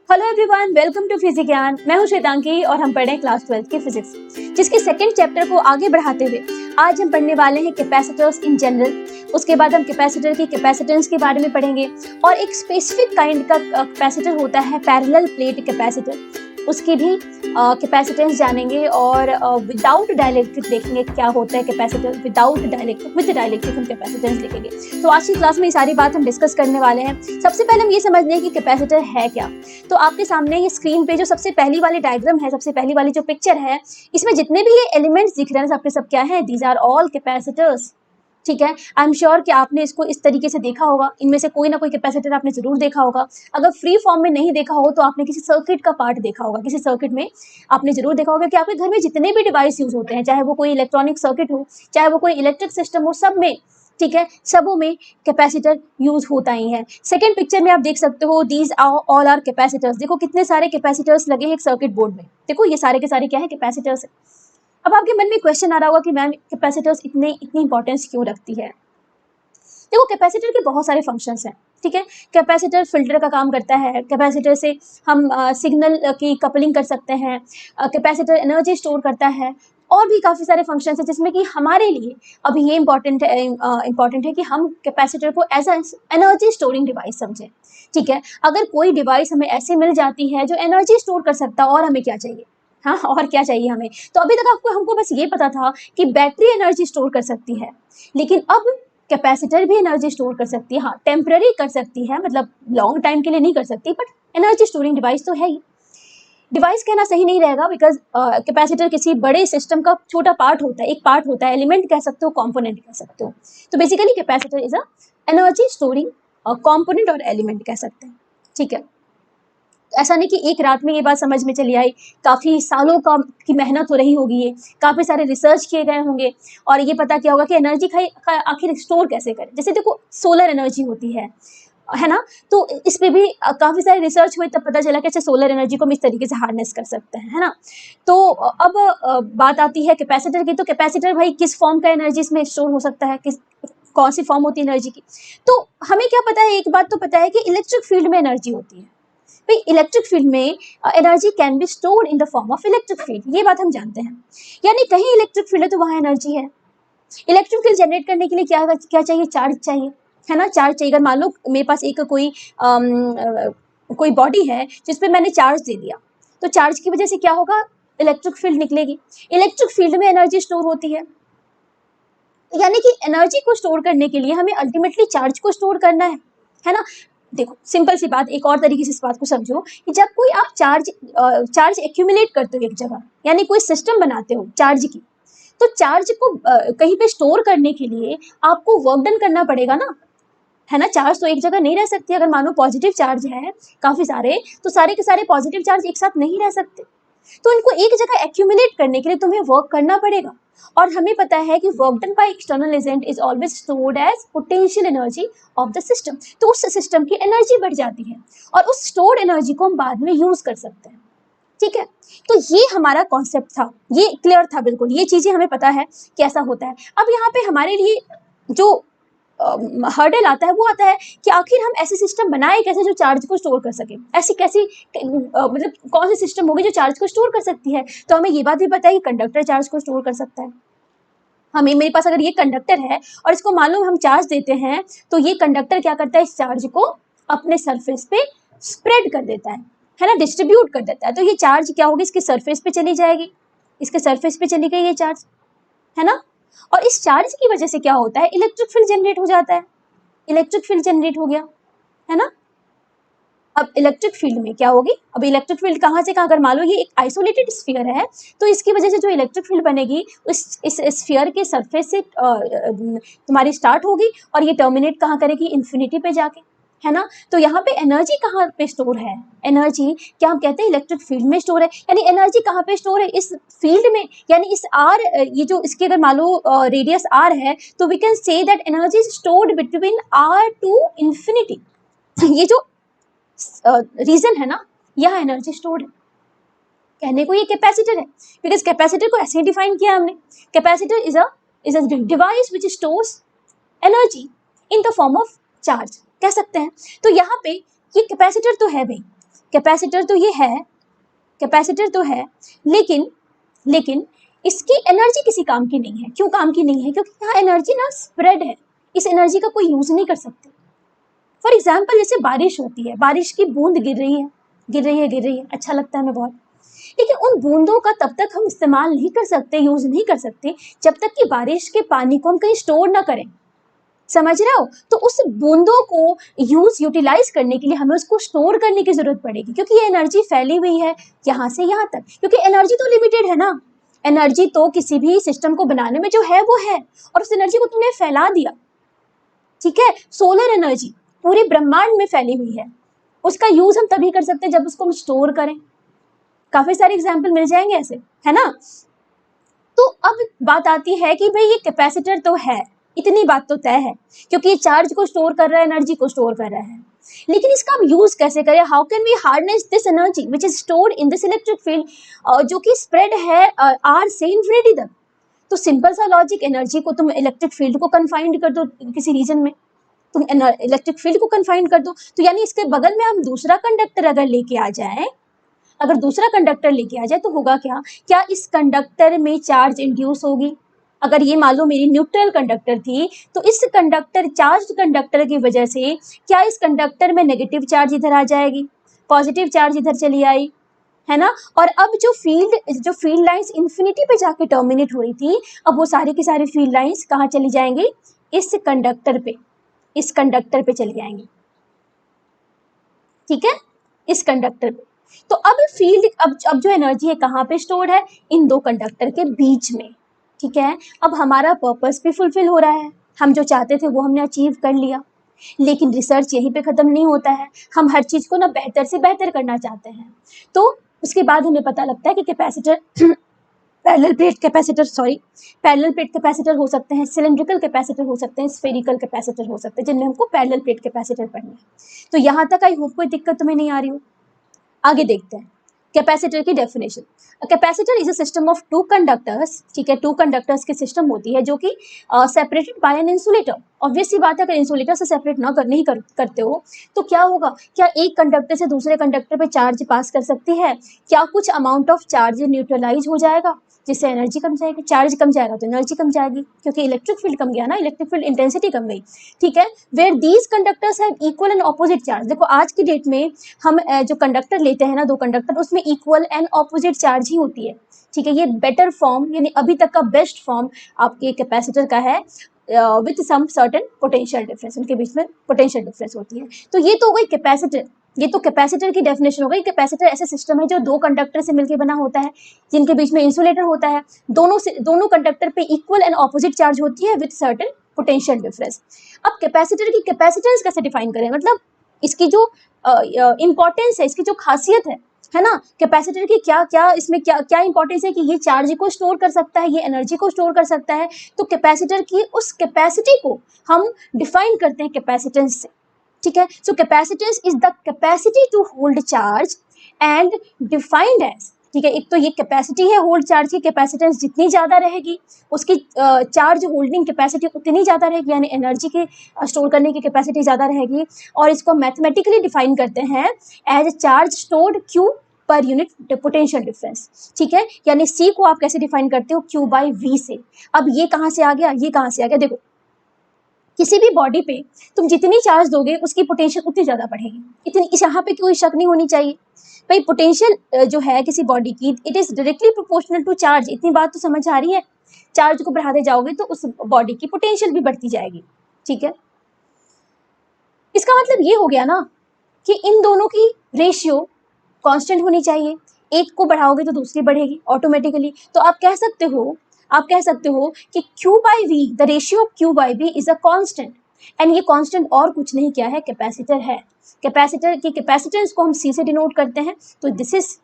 Hello everyone, welcome to physics Gyan. मैं हूं श्वेतांकी और हम पढ़ रहे हैं क्लास 12 की फिजिक्स, जिसके सेकंड चैप्टर को आगे बढ़ाते हुए आज हम पढ़ने वाले हैं कैपेसिटर्स इन जनरल। उसके बाद हम कैपेसिटर की कैपेसिटेंस के बारे में पढ़ेंगे और एक स्पेसिफिक काइंड का कैपेसिटर होता है पैरेलल प्लेट कैपेसिटर, उसकी भी कैपेसिटेंस जानेंगे और विदाउट डाइलेक्ट्रिक देखेंगे क्या होता है capacitor without dielectric, with dielectric हम कैपेसिटेंस लिखेंगे। तो आज की क्लास में ये सारी बात हम डिस्कस करने वाले हैं। सबसे पहले हम ये समझ लें कि कैपेसिटर है क्या। तो आपके सामने ये स्क्रीन पे जो सबसे पहली वाली डायग्राम है, सबसे पहली वाली जो पिक्चर है, इसमें जितने भी ये एलिमेंट्स दिख रहे हैं सबके सब क्या है, दीज आर ऑल कैपेसिटर्स। ठीक है, आई एम श्योर कि आपने इसको इस तरीके से देखा होगा। इनमें से कोई ना कोई कैपेसिटर आपने जरूर देखा होगा। अगर फ्री फॉर्म में नहीं देखा हो तो आपने किसी सर्किट का पार्ट देखा होगा, किसी सर्किट में आपने जरूर देखा होगा कि आपके घर में जितने भी डिवाइस यूज होते हैं, चाहे वो कोई इलेक्ट्रॉनिक सर्किट हो, चाहे वो कोई इलेक्ट्रिक सिस्टम हो, सब में, ठीक है, सबों में कैपेसिटर यूज होता ही है। सेकेंड पिक्चर में आप देख सकते हो, दीज ऑल आर कैपेसिटर्स। देखो कितने सारे कैपेसिटर्स लगे हैं एक सर्किट बोर्ड में। देखो ये सारे के सारे क्या है, कैपेसिटर्स है। अब आपके मन में क्वेश्चन आ रहा होगा कि मैम कैपेसिटर्स इतनी इंपॉर्टेंस क्यों रखती है। देखो कैपेसिटर के बहुत सारे फंक्शंस हैं। ठीक है, कैपेसिटर फिल्टर का काम करता है। कैपेसिटर से हम सिग्नल की कपलिंग कर सकते हैं। कैपेसिटर एनर्जी स्टोर करता है और भी काफ़ी सारे फंक्शंस हैं, जिसमें कि हमारे लिए अभी ये इम्पॉर्टेंट है कि हम कैपेसिटर को एज एनर्जी स्टोरिंग डिवाइस समझें। ठीक है, अगर कोई डिवाइस हमें ऐसे मिल जाती है जो एनर्जी स्टोर कर सकता है, और हमें क्या चाहिए। हाँ, और क्या चाहिए हमें। तो अभी तक हमको बस ये पता था कि बैटरी एनर्जी स्टोर कर सकती है, लेकिन अब कैपेसिटर भी एनर्जी स्टोर कर सकती है। हाँ, टेम्पररी कर सकती है, मतलब लॉन्ग टाइम के लिए नहीं कर सकती, बट एनर्जी स्टोरिंग डिवाइस तो है ही। डिवाइस कहना सही नहीं रहेगा, बिकॉज कैपेसिटर किसी बड़े सिस्टम का छोटा पार्ट होता है, एक पार्ट होता है, एलिमेंट कह सकते हो, कंपोनेंट कह सकते हो। तो basically capacitor is a energy storing component और एलिमेंट कह सकते हैं। ठीक है, ऐसा नहीं कि एक रात में ये बात समझ में चली आई, काफ़ी सालों की मेहनत हो रही होगी, ये काफ़ी सारे रिसर्च किए गए होंगे और ये पता किया होगा कि एनर्जी का आखिर स्टोर कैसे करें। जैसे देखो सोलर एनर्जी होती है ना, तो इस पे भी काफ़ी सारे रिसर्च हुए, तब पता चला कि अच्छा सोलर एनर्जी को हम इस तरीके से हार्नेस कर सकते हैं, है ना। तो अब बात आती है कैपेसिटर की। तो कैपेसिटर भाई किस फॉर्म का एनर्जी इसमें स्टोर हो सकता है, कौन सी फॉर्म होती है एनर्जी की। तो हमें क्या पता है, एक बात तो पता है कि इलेक्ट्रिक फील्ड में एनर्जी होती है। भाई इलेक्ट्रिक फील्ड में energy can be stored in the form of electric field, ये बात हम जानते हैं। यानी कहीं इलेक्ट्रिक फील्ड है तो वहाँ एनर्जी है। इलेक्ट्रिक फील्ड जनरेट करने के लिए क्या चाहिए, चार्ज चाहिए, है ना। चार्ज चाहिए। अगर मान लो मेरे पास एक कोई बॉडी है जिस पे मैंने चार्ज दे दिया, तो चार्ज की वजह से क्या होगा, इलेक्ट्रिक फील्ड निकलेगी। इलेक्ट्रिक फील्ड में एनर्जी स्टोर होती है, यानी कि एनर्जी को स्टोर करने के लिए हमें अल्टीमेटली चार्ज को स्टोर करना है ना। देखो सिंपल सी बात, एक और तरीके से इस बात को समझो कि जब कोई आप चार्ज एक्यूमुलेट करते हो एक जगह, यानी कोई सिस्टम बनाते हो चार्ज की, तो चार्ज को कहीं पे स्टोर करने के लिए आपको वर्क डन करना पड़ेगा ना, है ना। चार्ज तो एक जगह नहीं रह सकती। अगर मानो पॉजिटिव चार्ज है काफ़ी सारे, तो सारे के सारे पॉजिटिव चार्ज एक साथ नहीं रह सकते। तो इनको एक जगह एक्यूमुलेट करने के लिए तुम्हें वर्क करना पड़ेगा। और हमें पता है कि work done by external agent is always stored as potential energy of the system. तो उस सिस्टम की एनर्जी बढ़ जाती है और उस स्टोर्ड एनर्जी को हम बाद में यूज कर सकते हैं। ठीक है, तो ये हमारा कॉन्सेप्ट था, ये क्लियर था बिल्कुल, ये चीजें हमें पता है कैसा होता है। अब यहाँ पे हमारे लिए जो हर्डल आता है वो आता है कि आखिर हम ऐसे सिस्टम बनाए कैसे जो चार्ज को स्टोर कर सके। ऐसी कैसी मतलब कौन सी सिस्टम होगी जो चार्ज को स्टोर कर सकती है। तो हमें ये बात भी पता है कि कंडक्टर चार्ज को स्टोर कर सकता है। हमें, मेरे पास अगर ये कंडक्टर है और इसको मालूम हम चार्ज देते हैं, तो ये कंडक्टर क्या करता है, इस चार्ज को अपने सरफेस पे स्प्रेड कर देता है ना, डिस्ट्रीब्यूट कर देता है। तो ये चार्ज क्या होगी, इसके सरफेस पे चली जाएगी, इसके सरफेस पे चली गई ये चार्ज, है ना। और इस चार्ज की वजह से क्या होता है, इलेक्ट्रिक फील्ड जनरेट हो जाता है। इलेक्ट्रिक फील्ड जनरेट हो गया, है ना। अब इलेक्ट्रिक फील्ड में क्या होगी, अब इलेक्ट्रिक फील्ड कहाँ से कहाँ, अगर मान लो ये एक आइसोलेटेड स्फीयर है, तो इसकी वजह से जो इलेक्ट्रिक फील्ड बनेगी इस स्फीयर के सरफेस से तुम्हारी स्टार्ट होगी और ये टर्मिनेट कहाँ करेगी, इन्फिनिटी पे जाके, है ना। तो यहाँ पे एनर्जी कहाँ पे स्टोर है, एनर्जी क्या हम कहते हैं इलेक्ट्रिक फील्ड में स्टोर है। यानी एनर्जी कहाँ पे स्टोर है, इस फील्ड में। यानी इस आर, ये जो इसके अगर मान लो रेडियस आर है, तो we can say that energy is stored between R to infinity. ये जो रीजन है ना, यह एनर्जी स्टोर्ड है। कहने को ये कैपेसिटर है, बिकॉज कैपेसिटर को ऐसे डिफाइन किया हमने। Capacitor is a device which stores energy in the form of charge, कह सकते हैं। तो यहाँ पे ये कैपेसिटर तो है भाई, कैपेसिटर तो ये है, कैपेसिटर तो है, लेकिन इसकी एनर्जी किसी काम की नहीं है। क्यों काम की नहीं है? क्योंकि यहाँ एनर्जी ना स्प्रेड है, इस एनर्जी का कोई यूज नहीं कर सकते। फॉर एग्जाम्पल जैसे बारिश होती है, बारिश की बूंद गिर रही है, अच्छा लगता है हमें बहुत, लेकिन उन बूंदों का तब तक हम इस्तेमाल नहीं कर सकते, यूज नहीं कर सकते, जब तक कि बारिश के पानी को हम कहीं स्टोर ना करें। समझ रहे हो? तो उस बूंदों को यूटिलाइज करने के लिए हमें उसको स्टोर करने की जरूरत पड़ेगी, क्योंकि ये एनर्जी फैली हुई है यहाँ से यहाँ तक, क्योंकि एनर्जी तो लिमिटेड है ना। एनर्जी तो किसी भी सिस्टम को बनाने में जो है वो है, और उस एनर्जी को तुमने फैला दिया, ठीक है। सोलर एनर्जी पूरे ब्रह्मांड में फैली हुई है, उसका यूज हम तभी कर सकते हैं जब उसको हम स्टोर करें। काफी सारे एग्जाम्पल मिल जाएंगे ऐसे, है ना। तो अब बात आती है कि भाई ये कैपेसिटर तो है, इतनी बात तो तय है, क्योंकि ये चार्ज को स्टोर कर रहा है, एनर्जी को स्टोर कर रहा है, लेकिन इसका हम यूज कैसे करें? How can we harness this energy which is stored in this electric field, जो कि स्प्रेड है आर से इंफिनिटी तक। तो सिंपल सा लॉजिक, एनर्जी को तुम इलेक्ट्रिक फील्ड को कन्फाइंड कर दो किसी रीजन में, तुम इलेक्ट्रिक फील्ड को कन्फाइंड कर दो, तो यानी इसके बगल में हम दूसरा कंडक्टर अगर लेके आ जाए, अगर दूसरा कंडक्टर लेके आ जाए तो होगा क्या? क्या इस कंडक्टर में चार्ज इंड्यूस होगी? अगर ये मान लो मेरी न्यूट्रल कंडक्टर थी, तो इस कंडक्टर, चार्ज कंडक्टर की वजह से क्या इस कंडक्टर में नेगेटिव चार्ज इधर आ जाएगी, पॉजिटिव चार्ज इधर चली आई, है ना। और अब जो फील्ड लाइंस इंफिनिटी पे जाके टर्मिनेट हो रही थी, अब वो सारी की सारी फील्ड लाइंस कहाँ चली जाएंगी? इस कंडक्टर पे चली जाएंगी, ठीक है, इस कंडक्टर पे। तो अब फील्ड, अब जो एनर्जी है कहाँ पे स्टोर्ड है? इन दो कंडक्टर के बीच में, ठीक है। अब हमारा पर्पस भी फुलफिल हो रहा है, हम जो चाहते थे वो हमने अचीव कर लिया। लेकिन रिसर्च यहीं पे खत्म नहीं होता है, हम हर चीज को ना बेहतर से बेहतर करना चाहते हैं। तो उसके बाद हमें पता लगता है कि कैपेसिटर पैरेलल प्लेट कैपेसिटर हो सकते हैं, सिलेंड्रिकल कैपेसिटर हो सकते हैं, स्फेरिकल कैपेसिटर हो सकते हैं, जिनमें हमको पैरेलल प्लेट कैपेसिटर पढ़ना है। तो यहाँ तक आई होप कोई दिक्कत तुम्हें नहीं आ रही हो। आगे देखते हैं कैपेसिटर की definition. Capacitor is a system of two conductors, ठीक है, टू कंडक्टर्स की सिस्टम होती है जो कि separated by an insulator. Obvious सी बात है, अगर इंसुलेटर से सेपरेट नहीं करते हो तो क्या होगा? क्या एक कंडक्टर से दूसरे कंडक्टर पे चार्ज पास कर सकती है? क्या कुछ अमाउंट ऑफ चार्ज न्यूट्रलाइज हो जाएगा, जिससे एनर्जी कम जाएगी? चार्ज कम जाएगा तो एनर्जी कम जाएगी, क्योंकि इलेक्ट्रिक फील्ड कम गया ना, इलेक्ट्रिक फील्ड इंटेंसिटी कम गई, ठीक है। Where these conductors have equal and opposite charge. देखो आज की डेट में हम जो कंडक्टर लेते हैं ना, दो कंडक्टर, उसमें इक्वल एंड ऑपोजिट चार्ज ही होती है, ठीक है। ये बेटर फॉर्म, यानी अभी तक का बेस्ट फॉर्म आपके कैपेसिटर का है, with some certain potential difference, उनके बीच में पोटेंशियल डिफरेंस होती है। तो ये तो हो गई कैपेसिटर, ये तो कैपेसिटर की डेफिनेशन हो गई। कैपेसिटर ऐसा सिस्टम है जो दो कंडक्टर से मिलकर बना होता है, जिनके बीच में इंसुलेटर होता है, दोनों कंडक्टर पे इक्वल एंड ऑपोजिट चार्ज होती है विथ सर्टेन पोटेंशियल डिफरेंस। अब कैपेसिटर की कैपेसिटेंस कैसे डिफाइन करें, मतलब इसकी जो इंपॉर्टेंस है, इसकी जो खासियत है ना, कैपेसिटर की क्या इसमें क्या इंपॉर्टेंस है कि ये चार्ज को स्टोर कर सकता है, ये एनर्जी को स्टोर कर सकता है। तो कैपेसिटर की उस कैपेसिटी को हम डिफाइन करते हैं कैपेसिटेंस से, ठीक है। So capacitance is the capacity to hold charge and defined as, ठीक है। एक तो ये कैपेसिटी है होल्ड चार्ज की, कैपेसिटेंस जितनी ज़्यादा रहेगी उसकी चार्ज होल्डिंग कैपेसिटी उतनी ज़्यादा रहेगी, यानी एनर्जी की स्टोर करने की कैपेसिटी ज़्यादा रहेगी। और इसको मैथमेटिकली डिफाइन करते हैं as charge stored Q per unit potential difference, ठीक है। यानी सी को आप कैसे डिफाइन करते हो? क्यू बाई वी से। अब ये कहाँ से आ गया, ये कहाँ से आ गया? देखो किसी भी बॉडी पे तुम जितनी चार्ज दोगे उसकी पोटेंशियल उतनी ज़्यादा बढ़ेगी, इतनी, यहाँ पे कोई शक नहीं होनी चाहिए भाई। पोटेंशियल जो है किसी बॉडी की, it is directly proportional to charge. इतनी बात तो समझ आ रही है, चार्ज को बढ़ाते जाओगे तो उस बॉडी की पोटेंशियल भी बढ़ती जाएगी, ठीक है। इसका मतलब ये हो गया ना कि इन दोनों की रेशियो कांस्टेंट होनी चाहिए, एक को बढ़ाओगे तो दूसरी बढ़ेगी ऑटोमेटिकली। तो आप कह सकते हो कि Q by V, the ratio of Q by V is a constant, and ये कांस्टेंट और कुछ नहीं क्या है? कैपेसिटर है। कैपेसिटर की कैपेसिटेंस को हम C से डिनोट करते हैं, तो this is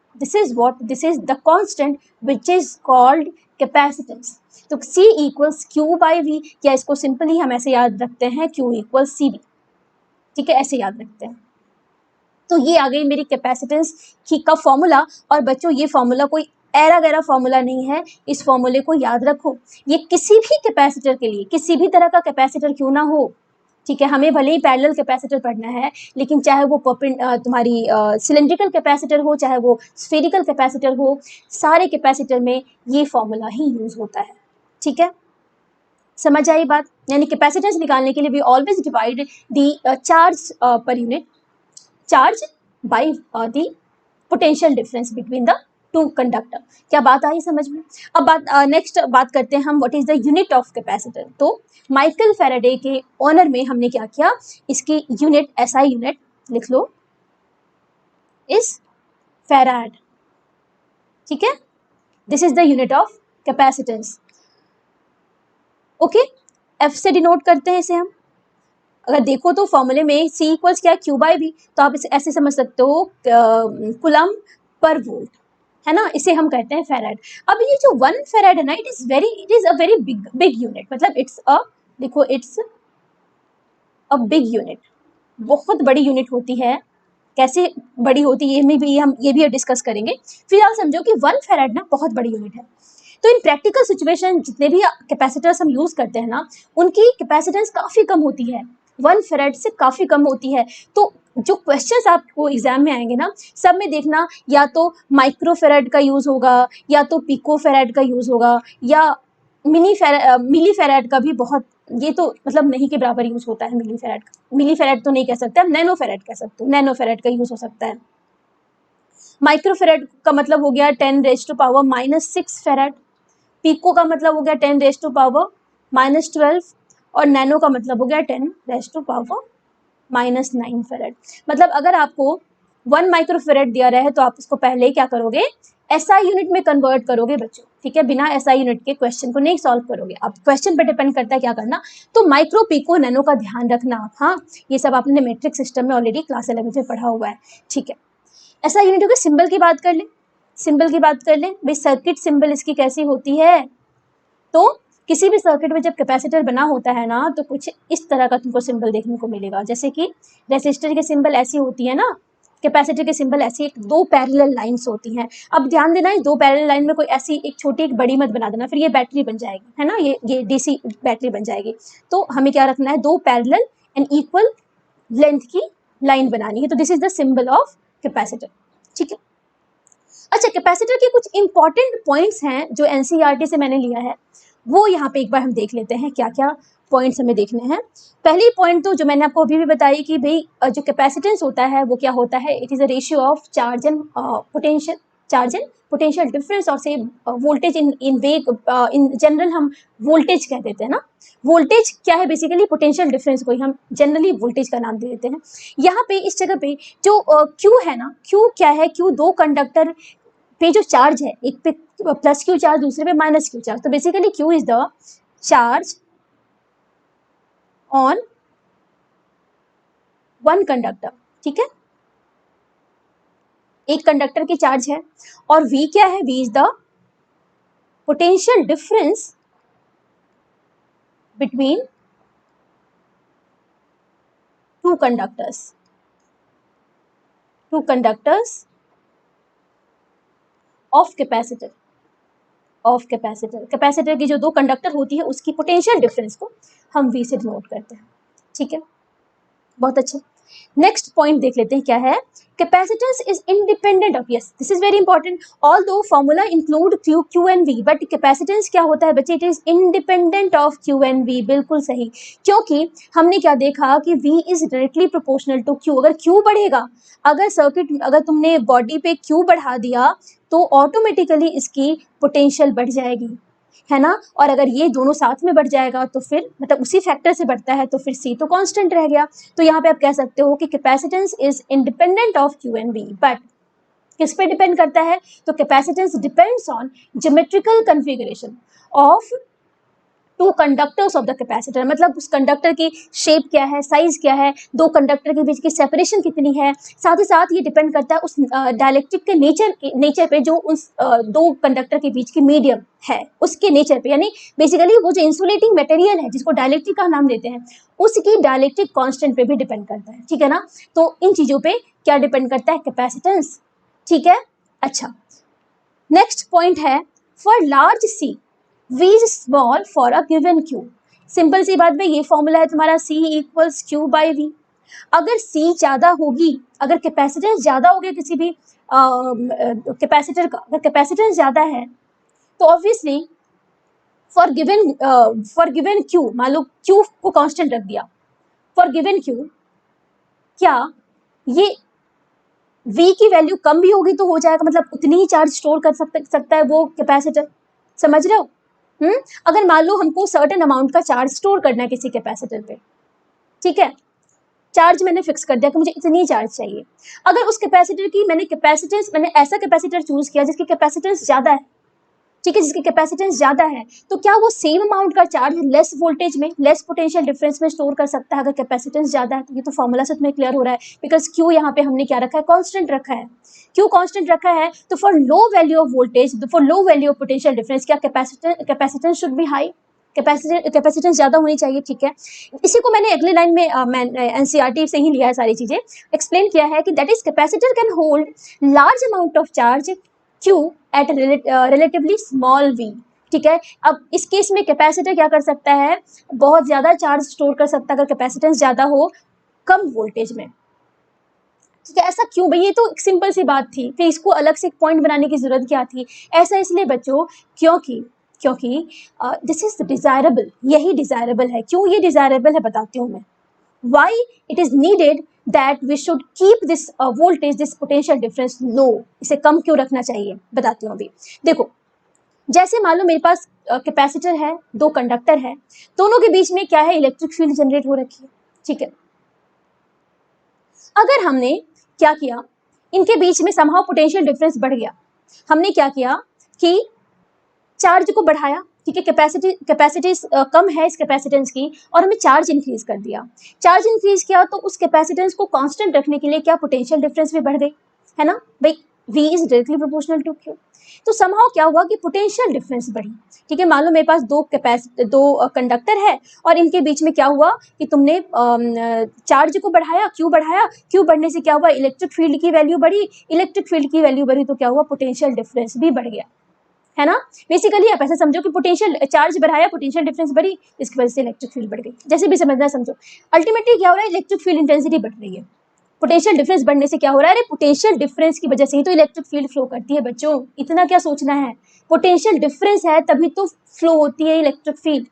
the constant which is called capacitance. तो C equals Q by V, या इसको सिंपली हम ऐसे याद रखते हैं Q इक्वल्स CV, ठीक है, ऐसे याद रखते हैं। तो ये आ गई मेरी कैपेसिटेंस की का फॉर्मूला। और बच्चों ये फॉर्मूला कोई ऐरा गैरा फॉर्मूला नहीं है, इस फॉर्मूले को याद रखो। ये किसी भी कैपेसिटर के लिए, किसी भी तरह का कैपेसिटर क्यों ना हो, ठीक है, हमें भले ही पैरेलल कैपेसिटर पढ़ना है, लेकिन चाहे वो तुम्हारी सिलेंड्रिकल कैपेसिटर हो, चाहे वो स्फेरिकल कैपेसिटर हो, सारे कैपेसिटर में ये फॉर्मूला ही यूज होता है। ठीक है, समझ आई बात? यानी कैपेसिटेंस निकालने के लिए we always divide the charge per unit charge by the potential difference between the two conductor. क्या बात आई समझ में? अब बात नेक्स्ट बात करते हैं हम what is the unit of capacitor. तो माइकल फैराडे के ऑनर में हमने क्या किया, इसकी यूनिट एसआई यूनिट लिख लो, इज फैराड। ठीक है, this is the unit of capacitance. Okay, F से डिनोट करते हैं इसे हम। अगर देखो तो फॉर्मूले में C इक्वल्स क्या है, Q बाई V, तो आप इसे ऐसे समझ सकते हो कुलम पर वोल्ट, है ना, इसे हम कहते हैं फैराड। अब ये जो 1 फैराड है ना, it is a very big unit, मतलब इट्स अ, देखो इट्स अ बिग यूनिट, बहुत बड़ी यूनिट होती है। कैसे बड़ी होती है हम ये भी डिस्कस करेंगे। फिलहाल समझो कि 1 फैराड ना बहुत बड़ी यूनिट है। तो इन प्रैक्टिकल सिचुएशन जितने भी कैपेसिटर्स हम यूज करते हैं ना, उनकी कैपेसिटेंस काफी कम होती है, 1 फैराड से काफी कम होती है। तो जो क्वेश्चंस आपको एग्जाम में आएंगे ना, सब में देखना या तो माइक्रो फैराड का यूज होगा, या तो पिको फैराड का यूज होगा, या मिली फैराड का भी बहुत, ये तो मतलब नहीं के बराबर यूज होता है मिली फैराड का। मिली फैराड तो नहीं कह सकते, हम नैनो फैराड कह सकते हो, नैनो फैराड का यूज हो सकता है। माइक्रो फैराड का मतलब हो गया 10⁻⁻⁻6 फैराड, पिको का मतलब हो गया 10⁻⁻12, और नैनो का मतलब हो गया 10⁻⁻9 फैराड। मतलब अगर आपको 1 माइक्रो फैराड दिया रहा है तो आप उसको पहले ही क्या करोगे, एसआई यूनिट में कन्वर्ट करोगे बच्चों। ठीक है, बिना एसआई यूनिट के क्वेश्चन को नहीं सॉल्व करोगे आप, क्वेश्चन पर डिपेंड करता है क्या करना। तो माइक्रो, पिको, नैनो का ध्यान रखना आप। हाँ, ये सब आपने मैट्रिक सिस्टम में ऑलरेडी क्लास 11 में पढ़ा हुआ है। ठीक है, एसआई यूनिट के सिंबल की बात कर ले, सिंबल की बात कर ले भाई, सर्किट सिंबल इसकी कैसी होती है। तो किसी भी सर्किट में जब कैपेसिटर बना होता है ना, तो कुछ इस तरह का तुमको सिंबल देखने को मिलेगा। जैसे कि रेसिस्टर के सिंबल ऐसी होती है ना, कैपेसिटर के सिंबल ऐसी 2 पैरेलल लाइंस होती हैं। अब ध्यान देना, इस 2 पैरेलल लाइन में कोई ऐसी एक छोटी एक बड़ी मत बना देना, फिर ये बैटरी बन जाएगी, है ना, ये डीसी बैटरी बन जाएगी। तो हमें क्या रखना है, 2 पैरेलल एंड इक्वल लेंथ की लाइन बनानी है। तो this is the symbol of capacitor. ठीक है, अच्छा, कैपेसिटर के कुछ इंपॉर्टेंट पॉइंट्स हैं जो एनसीईआरटी से मैंने लिया है, वो यहाँ पे एक बार हम देख लेते हैं, क्या क्या पॉइंट्स हमें देखने हैं। पहली पॉइंट तो जो मैंने आपको अभी भी बताई कि भाई जो कैपेसिटेंस होता है वो क्या होता है, it is a ratio of charge and potential difference, और से वोल्टेज इन वेग, इन जनरल हम वोल्टेज कह देते हैं ना। वोल्टेज क्या है, बेसिकली पोटेंशियल डिफरेंस को ही हम जनरली वोल्टेज का नाम दे देते हैं। यहाँ पे इस जगह पे जो क्यू है ना, क्यू क्या है, क्यू 2 कंडक्टर पे जो चार्ज है, एक पे प्लस क्यू चार्ज, दूसरे पे माइनस क्यू चार्ज। तो basically Q is the charge on 1 conductor. ठीक है, एक कंडक्टर की चार्ज है। और V क्या है, V is the potential difference between 2 conductors of capacitor. Capacitor की जो 2 कंडक्टर होती है उसकी पोटेंशियल डिफरेंस को हम V से डिनोट करते हैं। ठीक है, बहुत अच्छा। नेक्स्ट पॉइंट देख लेते हैं क्या है, capacitance is independent of, yes this is very important, although formula include Q and V, but capacitance क्या होता है बच्चे, it is independent of Q and V। बिल्कुल सही, क्योंकि हमने क्या देखा कि V is directly proportional to Q। अगर Q बढ़ेगा, अगर तुमने बॉडी पे Q बढ़ा दिया तो ऑटोमेटिकली इसकी पोटेंशियल बढ़ जाएगी, है ना। और अगर ये दोनों साथ में बढ़ जाएगा तो फिर मतलब उसी फैक्टर से बढ़ता है तो फिर C तो कांस्टेंट रह गया। तो यहाँ पे आप कह सकते हो कि capacitance is independent of Q and V, but किस पे डिपेंड करता है, तो capacitance depends on geometrical configuration of 2 conductors of the capacitor. मतलब उस कंडक्टर की शेप क्या है, साइज क्या है, 2 कंडक्टर के बीच की सेपरेशन कितनी है। साथ ही साथ ये डिपेंड करता है उस डाइलेक्ट्रिक के नेचर पे, जो उस 2 कंडक्टर के बीच की मीडियम है उसके नेचर पे। यानी बेसिकली वो जो इंसुलेटिंग मटेरियल है जिसको डाइलेक्ट्रिक का नाम देते हैं, उसकी डाइलेक्ट्रिक कांस्टेंट पे भी डिपेंड करता है। ठीक है ना, तो इन चीजों पे क्या डिपेंड करता है, कैपेसिटेंस। ठीक है, अच्छा, नेक्स्ट पॉइंट है, for large C V is small for a given Q। Simple सी बात भाई, ये फॉर्मूला है तुम्हारा C equals Q by V। अगर C ज़्यादा होगी, अगर कैपेसिटेंस ज़्यादा हो गया किसी भी कैपेसिटर का, अगर कैपेसिटेंस ज़्यादा है तो ऑब्वियसली फॉर गिवन Q, मान लो Q को कांस्टेंट रख दिया, फॉर गिवन Q क्या ये V की वैल्यू कम भी होगी तो हो जाएगा, मतलब उतनी ही चार्ज स्टोर कर सकता है वो कैपेसिटर, समझ रहे हो? अगर मान लो हमको सर्टेन अमाउंट का चार्ज स्टोर करना है किसी कैपेसिटर पे, ठीक है, चार्ज मैंने फिक्स कर दिया कि मुझे इतनी चार्ज चाहिए। अगर उस कैपेसिटर की मैंने ऐसा कैपेसिटर चूज किया जिसकी कैपेसिटेंस ज़्यादा है, ठीक है, जिसकी कैपेसिटेंस ज़्यादा है, तो क्या वो सेम अमाउंट का चार्ज लेस वोल्टेज में, लेस पोटेंशियल डिफरेंस में स्टोर कर सकता है अगर कैपेसिटेंस ज़्यादा है? तो ये तो फॉर्मूला से तुम्हें क्लियर हो रहा है, बिकॉज क्यू यहाँ पे हमने क्या रखा है, कांस्टेंट रखा है। क्यू कांस्टेंट रखा है तो for low value of voltage, for low value of potential difference, क्या capacitance should be high, capacitance ज़्यादा होनी चाहिए, ठीक है। इसी को मैंने अगले लाइन में एनसीईआरटी से ही लिया है, सारी चीज़ें एक्सप्लेन किया है कि that is capacitor can hold large amount of charge Q at relatively small v, ठीक है। अब इस केस में कैपेसिटर क्या कर सकता है, बहुत ज़्यादा चार्ज स्टोर कर सकता है अगर कैपेसिटेंस ज़्यादा हो कम वोल्टेज में, ठीक है। ऐसा क्यों भाई, ये तो एक सिंपल सी बात थी, फिर इसको अलग से एक पॉइंट बनाने की जरूरत क्या थी? ऐसा इसलिए बच्चों क्योंकि दिस इज डिजायरेबल, यही डिजायरेबल है। क्यों ये डिजायरेबल है बताती हूँ मैं। Why it is needed that we should keep this voltage, this potential difference low, इसे कम क्यों रखना चाहिए बताती हूँ अभी। देखो, जैसे मान लो मेरे पास कैपेसिटर है, दो कंडक्टर है, दोनों के बीच में क्या है, इलेक्ट्रिक फील्ड जनरेट हो रखी है, ठीक है। अगर हमने क्या किया, इनके बीच में समहाउ पोटेंशियल डिफरेंस बढ़ गया, हमने क्या किया कि चार्ज को बढ़ाया, ठीक है, कैपेसिटी कम है इस कैपेसिटेंस की, और हमें चार्ज इंक्रीज कर दिया। चार्ज इंक्रीज किया तो उस कैपेसिटेंस को कांस्टेंट रखने के लिए क्या पोटेंशियल डिफरेंस भी बढ़ गई, है ना भाई, V is directly proportional to Q। तो समहाउ क्या हुआ कि पोटेंशियल डिफरेंस बढ़ी, ठीक है। मान लो मेरे पास दो कंडक्टर है और इनके बीच में क्या हुआ कि तुमने चार्ज को बढ़ाया, Q बढ़ने से क्या हुआ, इलेक्ट्रिक फील्ड की वैल्यू बढ़ी, इलेक्ट्रिक फील्ड की वैल्यू बढ़ी तो क्या हुआ, पोटेंशियल डिफरेंस भी बढ़ गया, है ना। बेसिकली आप ऐसा समझो कि पोटेंशियल चार्ज बढ़ाया, पोटेंशियल डिफरेंस बढ़ी, इसकी वजह से इलेक्ट्रिक फील्ड बढ़ गई, जैसे भी समझना समझो। अल्टीमेटली क्या हो रहा है, इलेक्ट्रिक फील्ड इंटेंसिटी बढ़ रही है। पोटेंशियल डिफरेंस बढ़ने से क्या हो रहा है, अरे पोटेंशियल डिफरेंस की वजह से ही तो इलेक्ट्रिक फील्ड फ्लो करती है बच्चों, इतना क्या सोचना है, पोटेंशियल डिफरेंस है तभी तो फ्लो होती है इलेक्ट्रिक फील्ड।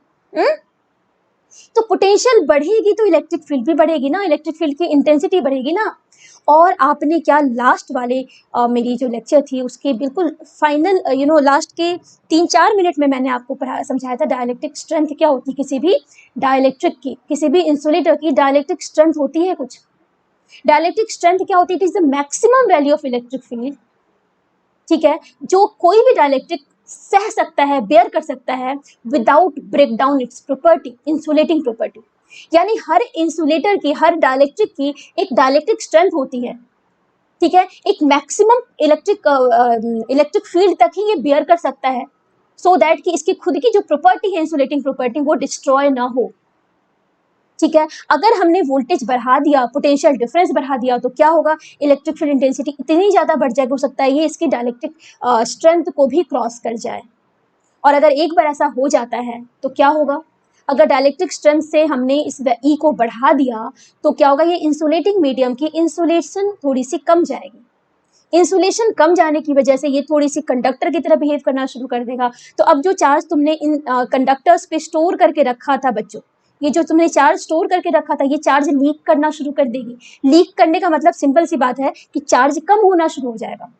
तो पोटेंशियल बढ़ेगी तो इलेक्ट्रिक फील्ड भी बढ़ेगी ना, इलेक्ट्रिक फील्ड की इंटेंसिटी बढ़ेगी ना। और आपने क्या लास्ट वाले मेरी जो लेक्चर थी उसके बिल्कुल फाइनल लास्ट के 3-4 मिनट में मैंने आपको समझाया था डाइलेक्ट्रिक स्ट्रेंथ क्या होती है, किसी भी डाइलेक्ट्रिक की, किसी भी इंसुलेटर की डाइलेक्ट्रिक स्ट्रेंथ होती है कुछ। डाइलेक्ट्रिक स्ट्रेंथ क्या होती है, it is the maximum value of electric field, ठीक है, जो कोई भी डाइलेक्ट्रिक सह सकता है, बेयर कर सकता है without break down its property, insulating property. यानी हर इंसुलेटर की, हर डाइलेक्ट्रिक की एक डाइलेक्ट्रिक स्ट्रेंथ होती है, ठीक है, एक मैक्सिमम इलेक्ट्रिक फील्ड तक ही ये बेयर कर सकता है, सो दैट कि इसकी खुद की जो प्रॉपर्टी है इंसुलेटिंग प्रॉपर्टी वो डिस्ट्रॉय ना हो, ठीक है। अगर हमने वोल्टेज बढ़ा दिया, पोटेंशियल डिफरेंस बढ़ा दिया तो क्या होगा, इलेक्ट्रिक फील्ड इंटेंसिटी इतनी ज़्यादा बढ़ जाएगी, हो सकता है ये इसकी डाइलेक्ट्रिक स्ट्रेंथ को भी क्रॉस कर जाए। और अगर एक बार ऐसा हो जाता है तो क्या होगा, अगर डाइलेक्ट्रिक स्ट्रेंथ से हमने इस E को बढ़ा दिया तो क्या होगा, ये इंसुलेटिंग मीडियम की इंसुलेशन थोड़ी सी कम जाएगी। इंसुलेशन कम जाने की वजह से ये थोड़ी सी कंडक्टर की तरह बिहेव करना शुरू कर देगा। तो अब जो चार्ज तुमने इन कंडक्टर्स पे स्टोर करके रखा था बच्चों, ये जो तुमने चार्ज स्टोर करके रखा था, ये चार्ज लीक करना शुरू कर देगी। लीक करने का मतलब सिंपल सी बात है कि चार्ज कम होना शुरू हो जाएगा।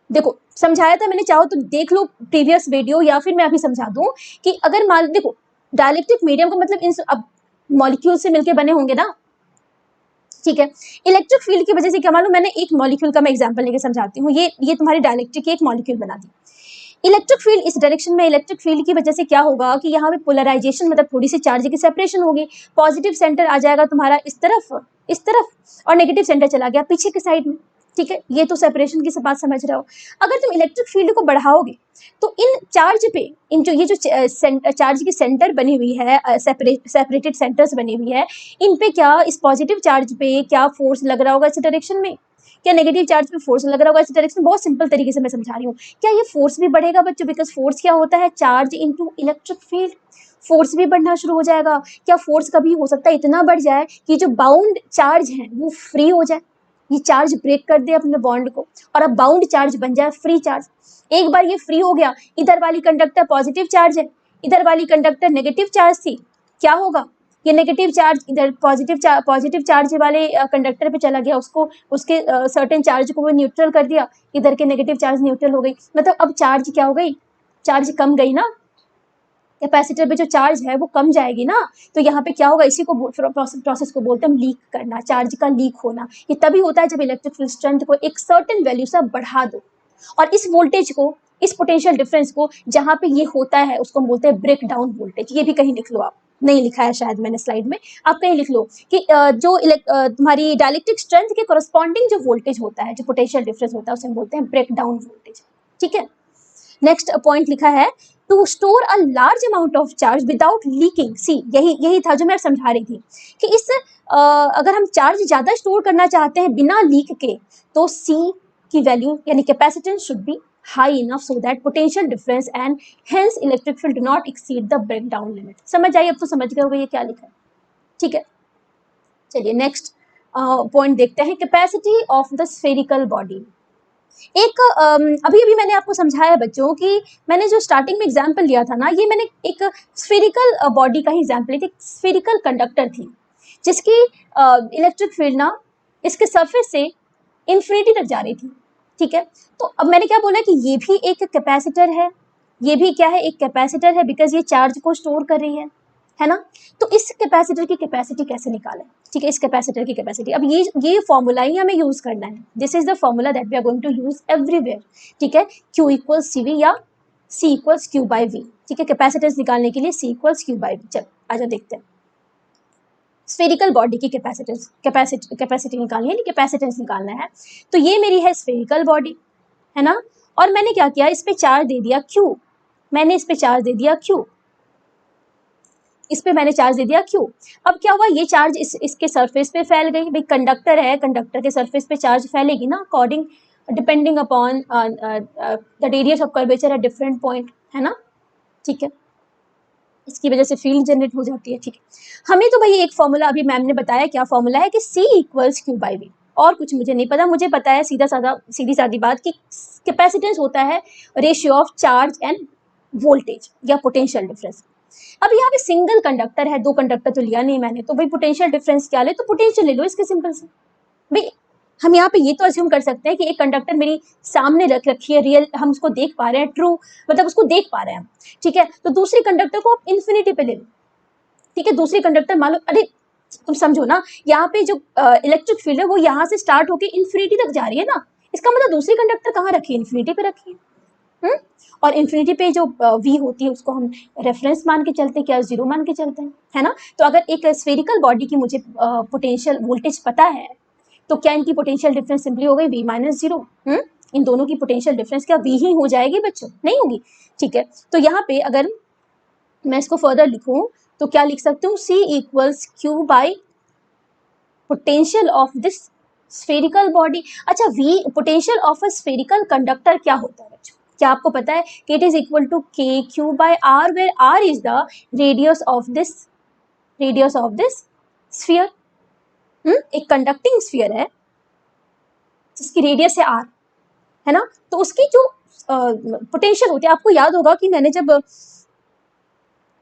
देखो समझाया था मैंने, चाहो तो देख लो प्रीवियस वीडियो, या फिर मैं अभी समझा दूं कि अगर मान देखो डाइलेक्ट्रिक मीडियम का मतलब इन अब मॉलिक्यूल से मिलके बने होंगे ना, ठीक है। इलेक्ट्रिक फील्ड की वजह से क्या, मालूम मैंने एक मॉलिक्यूल का मैं एग्जांपल लेके समझाती हूँ। ये तुम्हारी डाइलेक्ट्रिक की एक मॉलिक्यूल बना दी, इलेक्ट्रिक फील्ड इस डायरेक्शन में, इलेक्ट्रिक फील्ड की वजह से क्या होगा कि यहाँ पे पोलराइजेशन, मतलब थोड़ी सी चार्ज की सेपरेशन होगी। पॉजिटिव सेंटर आ जाएगा तुम्हारा इस तरफ और नेगेटिव सेंटर चला गया पीछे की साइड में, ठीक है। ये तो सेपरेशन की बात समझ रहे हो। अगर तुम इलेक्ट्रिक फील्ड को बढ़ाओगे तो इन चार्ज पे, ये जो चार्ज की सेंटर बनी हुई है, सेपरेटेड सेंटर्स बनी हुई है, इन पे क्या, इस पॉजिटिव चार्ज पे क्या फोर्स लग रहा होगा इस डायरेक्शन में, क्या नेगेटिव चार्ज पे फोर्स लग रहा होगा इस डायरेक्शन में। बहुत सिंपल तरीके से मैं समझा रही हूँ। क्या ये फोर्स भी बढ़ेगा बच्चों, बिकॉज फोर्स क्या होता है, charge into electric field. Force भी बढ़ना शुरू हो जाएगा। क्या फोर्स कभी हो सकता है इतना बढ़ जाए कि जो बाउंड चार्ज है वो फ्री हो जाए, ये चार्ज ब्रेक कर दे अपने बॉन्ड को और अब बाउंड चार्ज बन जाए फ्री चार्ज। एक बार ये फ्री हो गया, इधर वाली कंडक्टर पॉजिटिव चार्ज है, इधर वाली कंडक्टर नेगेटिव चार्ज थी, क्या होगा, ये नेगेटिव चार्ज इधर पॉजिटिव चार्ज वाले कंडक्टर पे चला गया, उसको उसके सर्टेन चार्ज को वो न्यूट्रल कर दिया, इधर के नेगेटिव चार्ज न्यूट्रल हो गई, मतलब अब चार्ज क्या हो गई, चार्ज कम गई ना, कैपेसिटर पे जो चार्ज है वो कम जाएगी ना, तो यहाँ पे क्या होगा, इसी को प्रोसेस को बोलते हैं हम लीक करना, चार्ज का लीक होना। ये तभी होता है जब इलेक्ट्रिक फील्ड स्ट्रेंथ को एक सर्टेन वैल्यू से बढ़ा दो, और इस वोल्टेज को, इस पोटेंशियल डिफरेंस को जहाँ पे ये होता है उसको हम बोलते हैं ब्रेक डाउन वोल्टेज। ये भी कहीं लिख लो, आप नहीं लिखा है शायद मैंने स्लाइड में, आप कहीं लिख लो कि जो तुम्हारी डाइलेक्ट्रिक स्ट्रेंथ के कोरस्पॉन्डिंग जो वोल्टेज होता है, जो पोटेंशियल डिफरेंस होता है, उसे हम बोलते हैं ब्रेक डाउन वोल्टेज। ठीक है, नेक्स्ट पॉइंट लिखा है to store a large amount of charge without leaking. See यही था जो मैं समझा रही थी कि इस अगर हम चार्ज ज्यादा स्टोर करना चाहते हैं बिना लीक के, तो सी की वैल्यू यानी capacitance should be high enough so that potential difference and hence electric field do not exceed the break down limit. समझ आई, अब तो समझ गए होंगे ये क्या लिखा है। ठीक है, चलिए नेक्स्ट पॉइंट देखते हैं, capacity of the spherical body. एक अभी अभी मैंने आपको समझाया बच्चों कि मैंने जो स्टार्टिंग में एग्जाम्पल लिया था ना, ये मैंने एक स्फेरिकल बॉडी का ही एग्जाम्पल ली थी, स्फेरिकल कंडक्टर थी जिसकी इलेक्ट्रिक फील्ड ना इसके सरफेस से इन्फिनिटी तक जा रही थी। ठीक है, तो अब मैंने क्या बोला कि ये भी एक कैपेसिटर है, ये भी क्या है, एक कैपेसिटर है, बिकॉज ये चार्ज को स्टोर कर रही है ना। तो इस कैपेसिटर की कैपेसिटी कैसे निकालें, ठीक है, इस कैपेसिटर की कैपेसिटी, अब ये फॉर्मूला ही हमें यूज करना है, this is the formula that we are going to use everywhere. ठीक है, Q इक्वल्स सी वी या C equals Q by V. ठीक है, कैपेसिटेंस निकालने के लिए C equals Q by V. चल आजा देखते हैं, स्फेरिकल बॉडी की कैपेसिटी निकालनी है, कैपेसिटेंस निकालना है। तो ये मेरी है स्फेरिकल बॉडी, है ना, और मैंने क्या किया, इस पे चार्ज दे दिया Q, मैंने इस पे चार्ज दे दिया Q, इस पे मैंने चार्ज दे दिया Q। अब क्या हुआ, ये चार्ज इसके सरफेस पे फैल गई, भाई कंडक्टर है, कंडक्टर के सरफेस पे चार्ज फैलेगी ना, according depending upon the radius of curvature at different point, है ना। ठीक है, इसकी वजह से फील्ड जनरेट हो जाती है। ठीक है, हमें तो भाई एक फॉर्मूला अभी मैम ने बताया, क्या फॉर्मूला है कि C equals Q by V, और कुछ मुझे नहीं पता, मुझे पता है सीधी सादी बात कि कैपेसिटेंस होता है ratio of charge end voltage या पोटेंशियल डिफरेंस। अब यहाँ पे सिंगल कंडक्टर है, दो कंडक्टर तो लिया नहीं मैंने, तो भाई पोटेंशियल डिफरेंस क्या ले, तो पोटेंशियल ले लो इसके सिंपल से। भाई हम यहाँ पे ये तो अज्यूम कर सकते हैं कि एक कंडक्टर मेरी सामने रख रखी है, रियल हम उसको देख पा रहे हैं, ट्रू मतलब उसको देख पा रहे हैं हम। ठीक है, तो दूसरी कंडक्टर को आप इन्फिनिटी पे ले लो। ठीक है, दूसरी कंडक्टर मान लो, अरे तुम समझो ना, यहाँ पे जो इलेक्ट्रिक फील्ड है वो यहाँ से स्टार्ट होकर इन्फिनिटी तक जा रही है ना, इसका मतलब दूसरी कंडक्टर कहाँ रखी है, इन्फिनिटी पे रखी है। और इन्फिनिटी पे जो V होती है उसको हम रेफरेंस मान के चलते हैं, क्या जीरो मान के चलते हैं, है ना। तो अगर एक स्फेरिकल बॉडी की मुझे पोटेंशियल वोल्टेज पता है, तो क्या इनकी पोटेंशियल डिफरेंस सिंपली हो गई V माइनस जीरो। इन दोनों की पोटेंशियल डिफरेंस क्या V ही हो जाएगी बच्चों, नहीं होगी। ठीक है, तो यहाँ पे अगर मैं इसको फर्दर लिखूं तो क्या लिख सकती हूँ, C equals Q by potential of this spherical body. अच्छा, V potential of a spherical conductor क्या होता है बच्चों, क्या आपको पता है कि it is equal to K Q by R, where R is the radius of this sphere. एक कंडक्टिंग स्फीयर है जिसकी रेडियस है आर, है ना, तो उसकी जो पोटेंशियल होती है, आपको याद होगा कि मैंने जब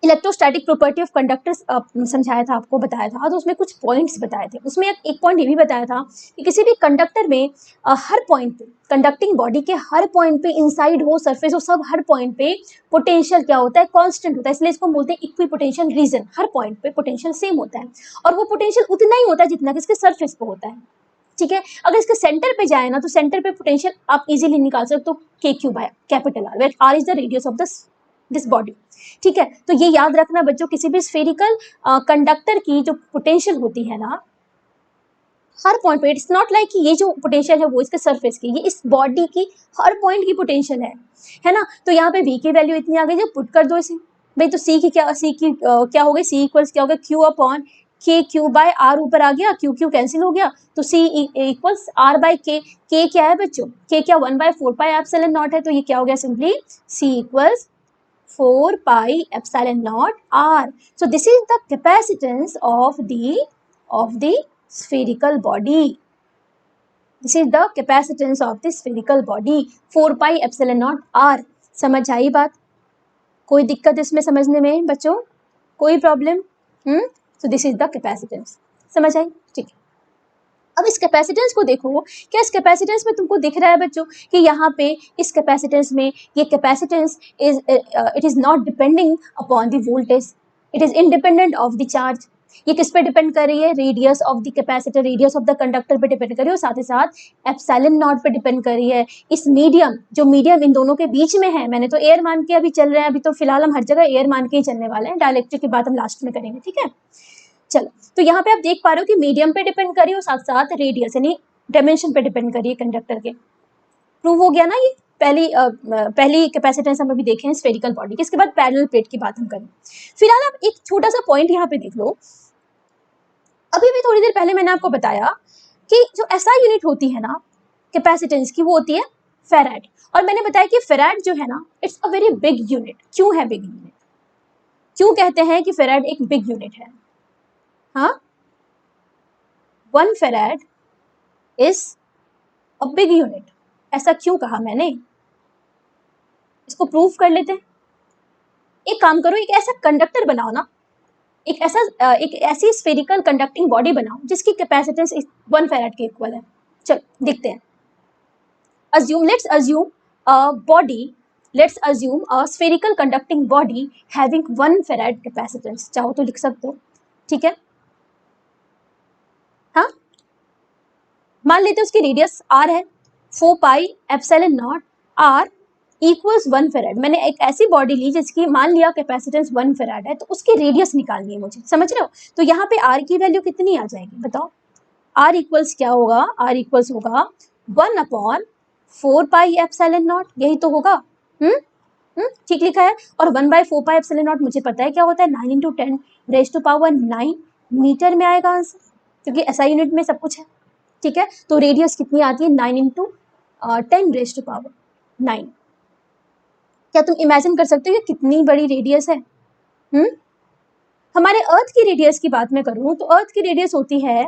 इलेक्ट्रोस्टैटिक प्रॉपर्टी ऑफ कंडक्टर्स समझाया था, आपको बताया था, तो उसमें कुछ पॉइंट्स बताए थे, उसमें एक पॉइंट ये भी बताया था कि किसी भी कंडक्टर में हर पॉइंट पे, कंडक्टिंग बॉडी के हर पॉइंट पे, इनसाइड हो सरफेस हो, सब हर पॉइंट पे पोटेंशियल क्या होता है, कांस्टेंट होता है, इसलिए इसको बोलते हैं इक्वी पोटेंशियल रीजन। हर पॉइंट पे पोटेंशियल सेम होता है, और वो पोटेंशियल उतना ही होता है जितना कि इसके सरफेस पे होता है। ठीक है, अगर इसके सेंटर पे जाए ना, तो सेंटर पे पोटेंशियल आप इजीली निकाल सकते हो, K Q by capital R, where R is the radius of this body. ठीक है, तो ये याद रखना बच्चों, किसी भी स्फेरिकल कंडक्टर की जो पोटेंशियल होती है ना, हर पॉइंट पे, इट्स नॉट लाइक कि ये जो पोटेंशियल है वो इसके सरफेस की, ये इस बॉडी की हर पॉइंट की पोटेंशियल है ना। तो यहाँ पे V की वैल्यू इतनी आ गई, जो पुट कर दो इसे, भाई तो C की क्या हो गई, C इक्वल्स क्या हो गया, Q अपॉन के क्यू बाय आर, ऊपर आ गया, क्यू क्यू कैंसिल हो गया, तो C इक्वल्स आर बाई के। क्या है बच्चों, K क्या 1/4 पाई एप्सिलॉन नॉट है, तो ये क्या हो गया, simply C equals 4 pi epsilon naught r. So this is the capacitance of the spherical body. This is the capacitance of the spherical body, 4 pi epsilon naught r. समझ आई बात? कोई दिक्कत इसमें समझने में बच्चों? कोई problem? So this is the capacitance. समझ आई? ठीक है। अब इस कैपेसिटेंस को देखो, क्या इस कैपेसिटेंस में तुमको दिख रहा है बच्चों कि यहाँ पे इस कैपेसिटेंस में ये capacitance is it is not depending upon the voltage, it is independent of the charge. ये किस पे डिपेंड कर रही है? Radius of the capacitor, radius of the conductor पे डिपेंड कर रही है और साथ ही साथ एप्सिलॉन नॉट पे डिपेंड कर रही है। इस मीडियम, जो मीडियम इन दोनों के बीच में है, मैंने तो एयर मान के अभी चल रहे हैं, अभी तो फिलहाल हम हर जगह एयर मान के ही चलने वाले हैं, डायइलेक्ट्रिक की बात हम लास्ट में करेंगे, ठीक है। चलो, तो यहाँ पे आप देख पा रहे हो कि मीडियम पे डिपेंड करिए और साथ साथ रेडियस यानी डायमेंशन पे डिपेंड करिए कंडक्टर के। प्रूव हो गया ना ये? पहली कैपेसिटेंस हम अभी देखें स्फेरिकल बॉडी की। इसके बाद पैरेलल प्लेट की बात हम करें। फिलहाल आप एक छोटा सा पॉइंट यहाँ पे देख लो। अभी भी थोड़ी देर पहले मैंने आपको बताया कि जो एसआई यूनिट होती है ना कैपेसिटेंस की, वो होती है फेराड। और मैंने बताया कि फेराड जो है ना, it's a very big unit. क्यों है बिग यूनिट? क्यों कहते हैं कि फेराड एक बिग यूनिट है? हाँ, 1 farad is a big unit. ऐसा क्यों कहा मैंने? इसको प्रूव कर लेते हैं। एक काम करो, एक ऐसा कंडक्टर बनाओ ना, एक ऐसी स्फेरिकल कंडक्टिंग बॉडी बनाओ जिसकी कैपेसिटेंस 1 farad के इक्वल है। चलो देखते हैं। let's assume a spherical conducting body having 1 farad capacitance। चाहो तो लिख सकते हो, ठीक है। हाँ, मान लेते हैं उसकी रेडियस r है, 4 pi epsilon naught r equals 1 farad. मैंने एक ऐसी बॉडी ली जिसकी मान लिया कैपेसिटेंस 1 फेराड है, तो उसकी रेडियस निकालनी है मुझे, समझ रहे हो? तो यहाँ पे r की वैल्यू कितनी आ जाएगी बताओ? r इक्वल्स क्या होगा? r इक्वल्स होगा 1/4 पाई एप्सिलॉन नॉट, यही तो होगा। ठीक लिखा है। और 1/4 पाई एप्सिलॉन नॉट मुझे पता है क्या होता है, 9 × 10 रेज़ टू पावर 9 मीटर में आएगा आंसर, क्योंकि एसआई यूनिट में सब कुछ है, ठीक है। तो रेडियस कितनी आती है? 9 × 10 रेज़ टू पावर 9। क्या तुम इमेजिन कर सकते हो कि कितनी बड़ी रेडियस है? हमारे अर्थ की रेडियस की बात मैं करूँ तो अर्थ की रेडियस होती है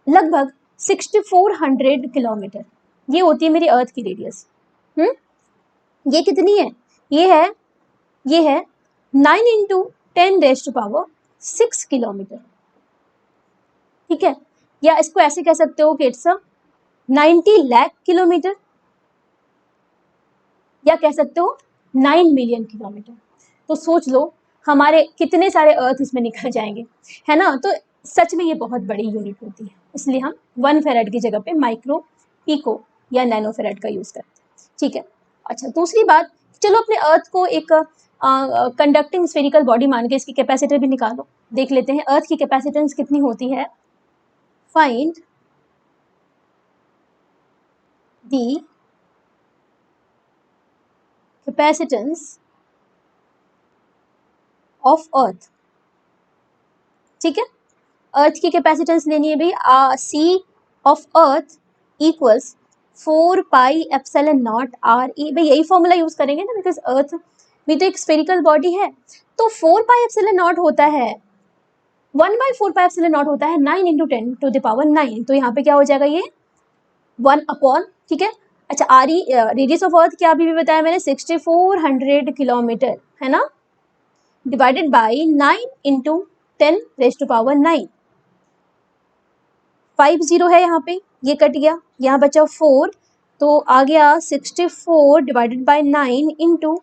लगभग 6400 किलोमीटर। ये होती है मेरी अर्थ की रेडियस। ये कितनी है? ये है 9 × 10 रेज़ टू पावर 6 किलोमीटर, ठीक है। या इसको ऐसे कह सकते हो कि इट्स 90 लाख किलोमीटर, या कह सकते हो 9 मिलियन किलोमीटर। तो सोच लो हमारे कितने सारे अर्थ इसमें निकल जाएंगे, है ना। तो सच में ये बहुत बड़ी यूनिट होती है, इसलिए हम 1 फेराड की जगह पे माइक्रो, पिको या नैनो फेराड का यूज़ करते हैं, ठीक है। अच्छा, दूसरी बात, चलो अपने अर्थ को एक कंडक्टिंग स्फेरिकल बॉडी मान के इसकी कैपेसिटर भी निकालो, देख लेते हैं अर्थ की कैपेसिटेंस कितनी होती है। Find the capacitance of earth, ठीक है। अर्थ की कैपेसिटेंस लेनी है भाई। C of earth equals 4 pi epsilon naught r e। भाई यही फॉर्मूला यूज करेंगे ना, बिकॉज अर्थ भी तो एक स्फेरिकल बॉडी है। तो 4 पाई एप्सिलॉन नॉट होता है 1/4 पाई एप्सिलॉन नॉट होता है 9 × 10 टू द पावर 9। तो यहाँ पे क्या हो जाएगा, ये 1/, ठीक है। अच्छा, r e radius of earth क्या अभी भी बताया मैंने, 6400 किलोमीटर, है ना, divided by 9 × 10 raise to power 9। 5 0 है यहाँ पे, ये कट गया, यहाँ बचा 4, तो आ गया 64 divided by 9 ×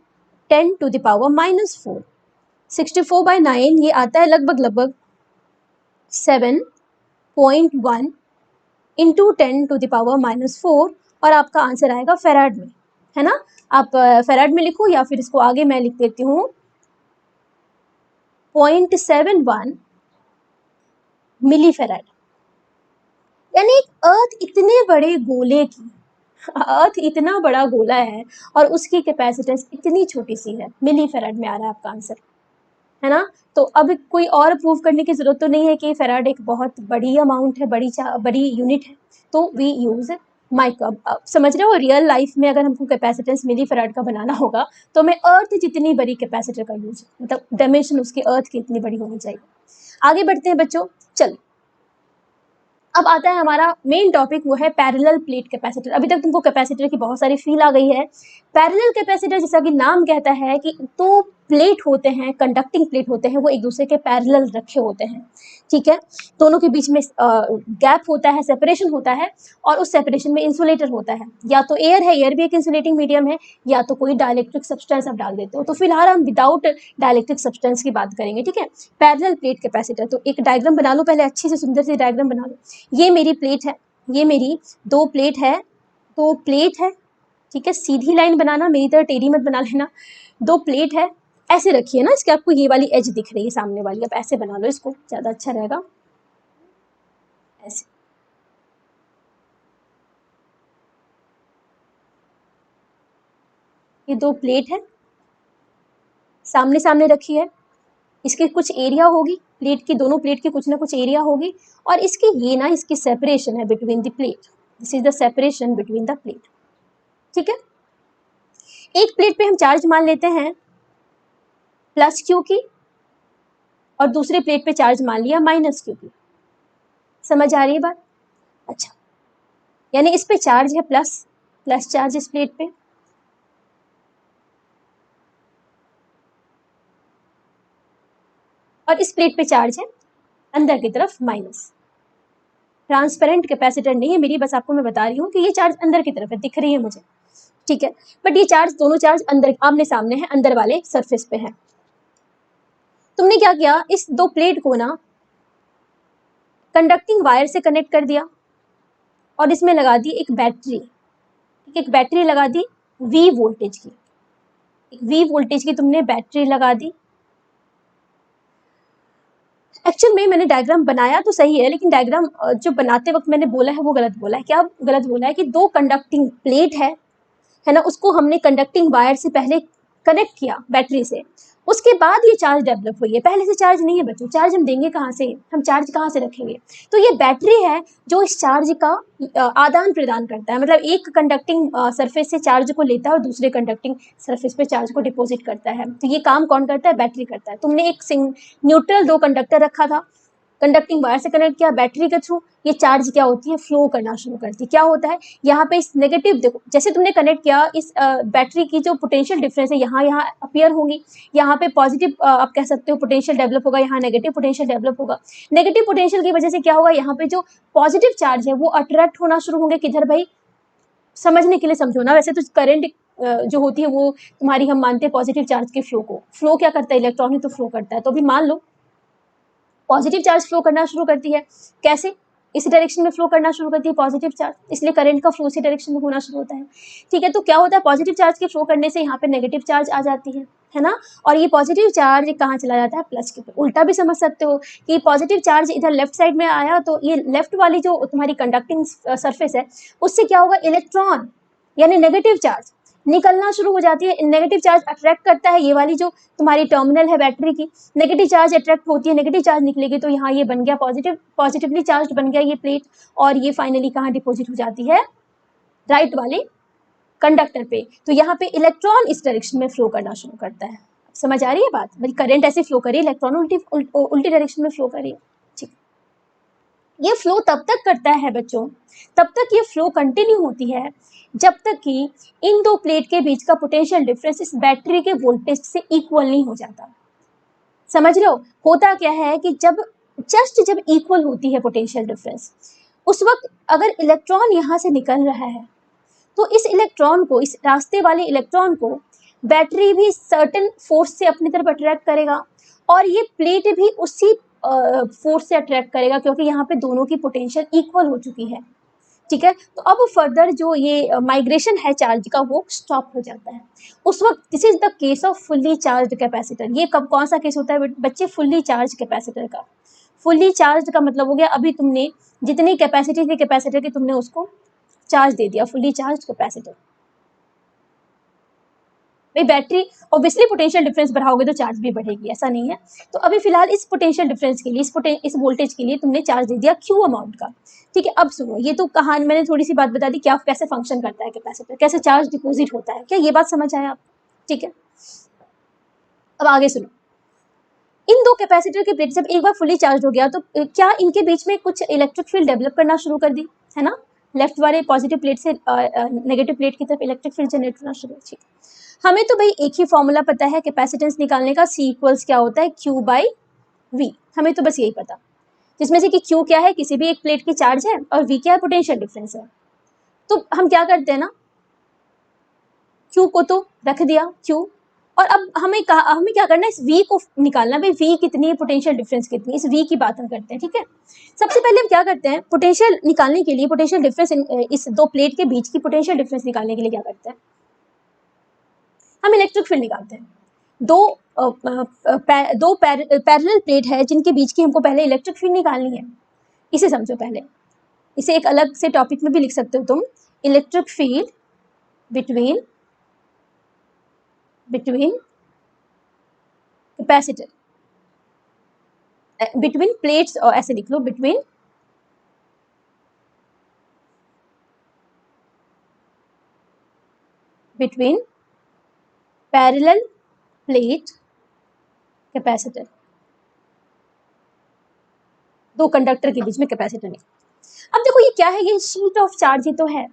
10 to the power -4। 64/9 ये आता है लगभग 7.1 × 10 टू द पावर -4, और आपका आंसर आएगा फेराड में, है ना। आप फेराड में लिखो या फिर इसको आगे मैं लिख देती हूँ 0.71 मिली फेराड। यानी अर्थ इतने बड़े गोले की, अर्थ इतना बड़ा गोला है और उसकी कैपेसिटेंस इतनी छोटी सी है, मिली फेराड में आ रहा है आपका आंसर, है ना। तो अब कोई और प्रूव करने की जरूरत तो नहीं है कि फेराड एक बहुत बड़ी अमाउंट है, बड़ी यूनिट है। तो वी यूज समझ रहे हो, रियल लाइफ में अगर हमको कैपेसिटेंस मिली फैराड का बनाना होगा तो हमें अर्थ जितनी बड़ी कैपेसिटर का यूज, मतलब डायमेंशन उसकी अर्थ की इतनी बड़ी होनी चाहिए। आगे बढ़ते हैं बच्चों, चलो अब आता है हमारा मेन टॉपिक, वो है पैरेलल प्लेट कैपेसिटर। अभी तक तुमको कैपेसिटर की बहुत सारी फील आ गई है। पैरेलल कैपेसिटर जैसा कि नाम कहता है कि दो प्लेट होते हैं, कंडक्टिंग प्लेट होते हैं, वो एक दूसरे के पैरेलल रखे होते हैं, ठीक है। दोनों के बीच में गैप होता है, सेपरेशन होता है, और उस सेपरेशन में इंसुलेटर होता है। या तो एयर है, एयर भी एक इंसुलेटिंग मीडियम है, या तो कोई डाइलेक्ट्रिक सब्सटेंस आप डाल देते हो। तो फिलहाल हम विदाउट डाइलेक्ट्रिक सब्सटेंस की बात करेंगे, ठीक है। पैरेलल प्लेट कैपेसिटर, तो एक डायग्राम बना लो पहले, अच्छी से सुंदर सी डायग्राम बना लो। ये मेरी प्लेट है, ये मेरी दो प्लेट है, ठीक है। सीधी लाइन बनाना, मेरी तरह टेढ़ी मत बना लेना। दो प्लेट है, ऐसे रखिए ना, इसके आपको ये वाली एज दिख रही है सामने वाली, आप ऐसे बना लो इसको, ज़्यादा अच्छा रहेगा, ऐसे। ये दो प्लेट है, सामने सामने रखी है, इसकी कुछ एरिया होगी, प्लेट की, दोनों प्लेट की कुछ ना कुछ एरिया होगी, और इसकी ये ना, इसकी सेपरेशन है between the plate, this is the separation between the plate, ठीक है। एक प्लेट पे हम चार्ज मान लेते हैं प्लस क्यू की, और दूसरे प्लेट पे चार्ज मान लिया माइनस क्यू की। समझ आ रही है बात? अच्छा, यानी इस पे चार्ज है प्लस चार्ज इस प्लेट पे, और इस प्लेट पे चार्ज है अंदर की तरफ माइनस। ट्रांसपेरेंट कैपेसिटर नहीं है मेरी, बस आपको मैं बता रही हूँ कि ये चार्ज अंदर की तरफ है, दिख रही है मुझे, ठीक है। बट ये चार्ज, दोनों चार्ज अंदर आमने सामने है, अंदर वाले सरफेस पे है। तुमने क्या किया, इस दो प्लेट को ना कंडक्टिंग वायर से कनेक्ट कर दिया, और इसमें लगा दी एक बैटरी, ठीक है। एक बैटरी लगा दी V वोल्टेज की, एक V वोल्टेज की तुमने बैटरी लगा दी। एक्चुअल में मैंने डायग्राम बनाया तो सही है, लेकिन डायग्राम जो बनाते वक्त मैंने बोला है वो गलत बोला है। क्या गलत बोला है कि दो कंडक्टिंग प्लेट है ना, उसको हमने कंडक्टिंग वायर से पहले कनेक्ट किया बैटरी से, उसके बाद ये चार्ज डेवलप हुई है, पहले से चार्ज नहीं है बच्चों। चार्ज हम देंगे कहाँ से, हम चार्ज कहाँ से रखेंगे? तो ये बैटरी है जो इस चार्ज का आदान प्रदान करता है, मतलब एक कंडक्टिंग सरफेस से चार्ज को लेता है और दूसरे कंडक्टिंग सरफेस पे चार्ज को डिपॉजिट करता है। तो ये काम कौन करता है? बैटरी करता है। तुमने एक न्यूट्रल दो कंडक्टर रखा था, कंडक्टिंग वायर से कनेक्ट किया, बैटरी के थ्रू ये चार्ज क्या होती है, फ्लो करना शुरू करती है। क्या होता है यहाँ पे, इस नेगेटिव देखो, जैसे तुमने कनेक्ट किया, इस बैटरी की जो पोटेंशियल डिफरेंस है यहाँ अपीयर होंगी, यहाँ पे पॉजिटिव आप कह सकते हो पोटेंशियल डेवलप होगा, यहाँ नेगेटिव पोटेंशियल डेवलप होगा। नेगेटिव पोटेंशियल की वजह से क्या होगा, यहाँ पे जो पॉजिटिव चार्ज है वो अट्रैक्ट होना शुरू होंगे, किधर भाई, समझने के लिए समझो ना। वैसे तो करंट जो होती है वो तुम्हारी, हम मानते हैं पॉजिटिव चार्ज के फ्लो को, फ्लो क्या करता है, इलेक्ट्रॉन ही तो फ्लो करता है। तो अभी मान लो पॉजिटिव चार्ज फ्लो करना शुरू करती है, कैसे, इसी डायरेक्शन में फ्लो करना शुरू करती है पॉजिटिव चार्ज, इसलिए करंट का फ्लो इसी डायरेक्शन में होना शुरू होता है, ठीक है। तो क्या होता है, पॉजिटिव चार्ज के फ्लो करने से यहाँ पे नेगेटिव चार्ज आ जाती है ना, और ये पॉजिटिव चार्ज कहाँ चला जाता है, प्लस के ऊपर। उल्टा भी समझ सकते हो कि पॉजिटिव चार्ज इधर लेफ्ट साइड में आया, तो ये लेफ्ट वाली जो तुम्हारी कंडक्टिंग सरफेस है उससे क्या होगा, इलेक्ट्रॉन यानी नेगेटिव चार्ज निकलना शुरू हो जाती है। नेगेटिव चार्ज अट्रैक्ट करता है, ये वाली जो तुम्हारी टर्मिनल है बैटरी की, नेगेटिव चार्ज अट्रैक्ट होती है, नेगेटिव चार्ज निकलेगी, तो यहाँ ये बन गया पॉजिटिवली चार्ज बन गया ये प्लेट, और ये फाइनली कहाँ डिपॉजिट हो जाती है, राइट वाले कंडक्टर पे। तो यहाँ पे इलेक्ट्रॉन इस डायरेक्शन में फ्लो करना शुरू करता है। समझ आ रही है बात, मतलब करंट ऐसे फ्लो करिए, इलेक्ट्रॉन उल्टी डायरेक्शन में फ्लो करिए, ठीक। ये फ्लो तब तक करता है बच्चों, तब तक ये फ्लो कंटिन्यू होती है जब तक कि इन दो प्लेट के बीच का पोटेंशियल डिफरेंस इस बैटरी के वोल्टेज से इक्वल नहीं हो जाता। समझ रहे हो, होता क्या है कि जब इक्वल होती है पोटेंशियल डिफरेंस, उस वक्त अगर इलेक्ट्रॉन यहाँ से निकल रहा है तो इस इलेक्ट्रॉन को, इस रास्ते वाले इलेक्ट्रॉन को बैटरी भी सर्टेन फोर्स से अपनी तरफ अट्रैक्ट करेगा, और ये प्लेट भी उसी फोर्स से अट्रैक्ट करेगा, क्योंकि यहाँ पे दोनों की पोटेंशियल इक्वल हो चुकी है, ठीक है। तो अब फर्दर जो ये माइग्रेशन है चार्ज का वो स्टॉप हो जाता है उस वक्त। This is the case off fully charge capacitor. ये कब, कौन सा केस होता है बच्चे, फुल्ली चार्ज कैपेसिटर का। फुल्ली चार्ज का मतलब हो गया, अभी तुमने जितनी कैपेसिटी थी कैपेसिटर की, तुमने उसको चार्ज दे दिया, फुल्ली चार्ज कैपेसिटर। भाई बैटरी ऑब्वियसली पोटेंशियल डिफरेंस बढ़ाओगे तो चार्ज भी बढ़ेगी, ऐसा नहीं है। तो अभी फिलहाल इस पोटेंशियल डिफरेंस के लिए इस वोल्टेज के लिए तुमने चार्ज दे दिया क्यू अमाउंट का, ठीक है। अब सुनो, ये तो कहानी मैंने थोड़ी सी बात बता दी क्या कैसे फंक्शन करता है कैपेसिटर, कैसे चार्ज डिपॉजिट होता है, क्या ये बात समझ आया आप? ठीक है, अब आगे सुनो। इन दो कैपेसिटर की प्लेट जब एक बार फुली चार्ज हो गया तो क्या इनके बीच में कुछ इलेक्ट्रिक फील्ड डेवलप करना शुरू कर दी, है ना। लेफ्ट वाले पॉजिटिव प्लेट से नेगेटिव प्लेट की तरफ इलेक्ट्रिक फील्ड जनरेट होना शुरू हो। हमें तो भाई एक ही फॉर्मूला पता है कैपेसिटेंस निकालने का, C इक्वल्स क्या होता है Q/V, हमें तो बस यही पता, जिसमें से कि Q क्या है, किसी भी एक प्लेट की चार्ज है, और V क्या है, पोटेंशियल डिफरेंस है। तो हम क्या करते हैं ना, Q को तो रख दिया Q, और अब हमें क्या करना है, इस V को निकालना। भाई V कितनी है, पोटेंशियल डिफरेंस कितनी है, इस V की बात हम करते हैं, ठीक है। सबसे पहले हम क्या करते हैं, पोटेंशियल निकालने के लिए, पोटेंशियल डिफरेंस इस दो प्लेट के बीच की पोटेंशियल डिफरेंस निकालने के लिए क्या करते हैं, हम इलेक्ट्रिक फील्ड निकालते हैं। दो पैरेलल प्लेट है जिनके बीच की हमको पहले इलेक्ट्रिक फील्ड निकालनी है, इसे समझो पहले। इसे एक अलग से टॉपिक में भी लिख सकते हो तुम, electric field between capacitor, between plates, और ऐसे लिख लो, बिटवीन पैरेलल प्लेट कैपेसिटर, दो कंडक्टर के बीच में कैपेसिटर नहीं। अब देखो ये क्या है, ये शीट ऑफ चार्ज ही तो है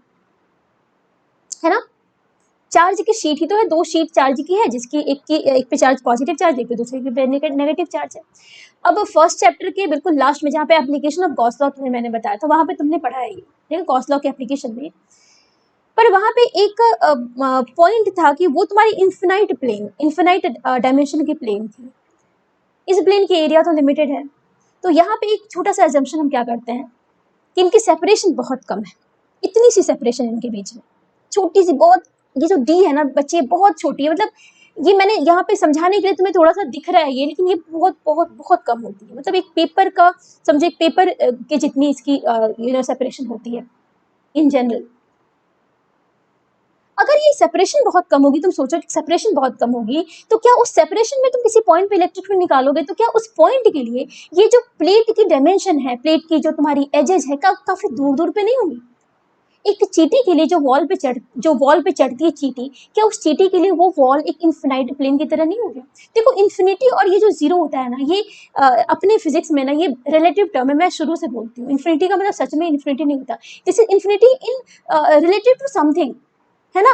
ना, चार्ज की शीट ही तो है, दो शीट चार्ज की है, जिसकी एक पे चार्ज पॉजिटिव चार्ज, एक पे दूसरे पे नेगेटिव चार्ज है। अब फर्स्ट चैप्टर के बिल्कुल लास्ट में जहाँ पे एप्लीकेशन ऑफ गॉस लॉ तुम्हें मैंने बताया था, वहां पे तुमने पढ़ा है ये गॉस लॉ के एप्लीकेशन में, पर वहां पे एक पॉइंट था कि वो तुम्हारी इन्फिनाइट डायमेंशन की प्लेन थी, इस प्लेन की एरिया तो लिमिटेड है। तो यहाँ पे एक छोटा सा एजम्पशन हम क्या करते हैं कि इनकी सेपरेशन बहुत कम है, इतनी सी सेपरेशन इनके बीच में, छोटी सी बहुत, ये जो डी है ना बच्चे, बहुत छोटी है, मतलब ये मैंने यहाँ पे समझाने के लिए तुम्हें थोड़ा सा दिख रहा है ये, लेकिन ये बहुत बहुत बहुत कम होती है, मतलब एक पेपर का समझो, एक पेपर के जितनी इसकी सेपरेशन होती है इन जनरल। अगर ये सेपरेशन बहुत कम होगी, तुम सोचो कि सेपरेशन बहुत कम होगी, तो क्या उस सेपरेशन में तुम किसी पॉइंट पे इलेक्ट्रिक फील्ड निकालोगे, तो क्या उस पॉइंट के लिए ये जो प्लेट की डायमेंशन है, प्लेट की जो तुम्हारी एजेस है, काफी दूर दूर पे नहीं होगी। एक चीटी के लिए जो वॉल पे चढ़ती है चीटी, क्या उस चीटी के लिए वो वॉल एक इन्फिनाइट प्लेन की तरह नहीं होगी। देखो इन्फिनिटी और ये जो जीरो होता है ना, ये अपने फिजिक्स में ना ये रिलेटिव टर्म है, मैं शुरू से बोलती हूँ। इन्फिनिटी का मतलब सच में इन्फिनिटी नहीं होता, this is infinity in relative to something, है ना,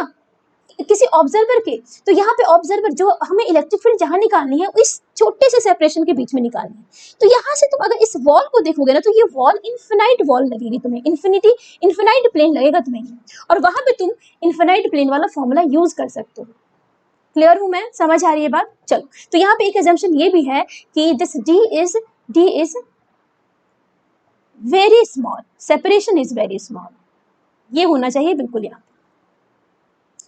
किसी ऑब्जर्वर के। तो यहाँ पे ऑब्जर्वर जो हमें इलेक्ट्रिक फील्ड जहाँ निकालनी है, इस छोटे से सेपरेशन के बीच में निकालनी है। तो यहाँ से तुम अगर इस वॉल को देखोगे ना, तो ये वॉल इन्फिनाइट वॉल लगेगी तुम्हें, इन्फिनाइट प्लेन लगेगा तुम्हें, और वहां पे तुम इन्फिनाइट प्लेन वाला फॉर्मूला यूज कर सकते हो। क्लियर हूं मैं, समझ आ रही है बात? चलो, तो यहाँ पे एक एजम्पशन ये भी है कि this D is very small, separation is very small, ये होना चाहिए बिल्कुल यहाँ,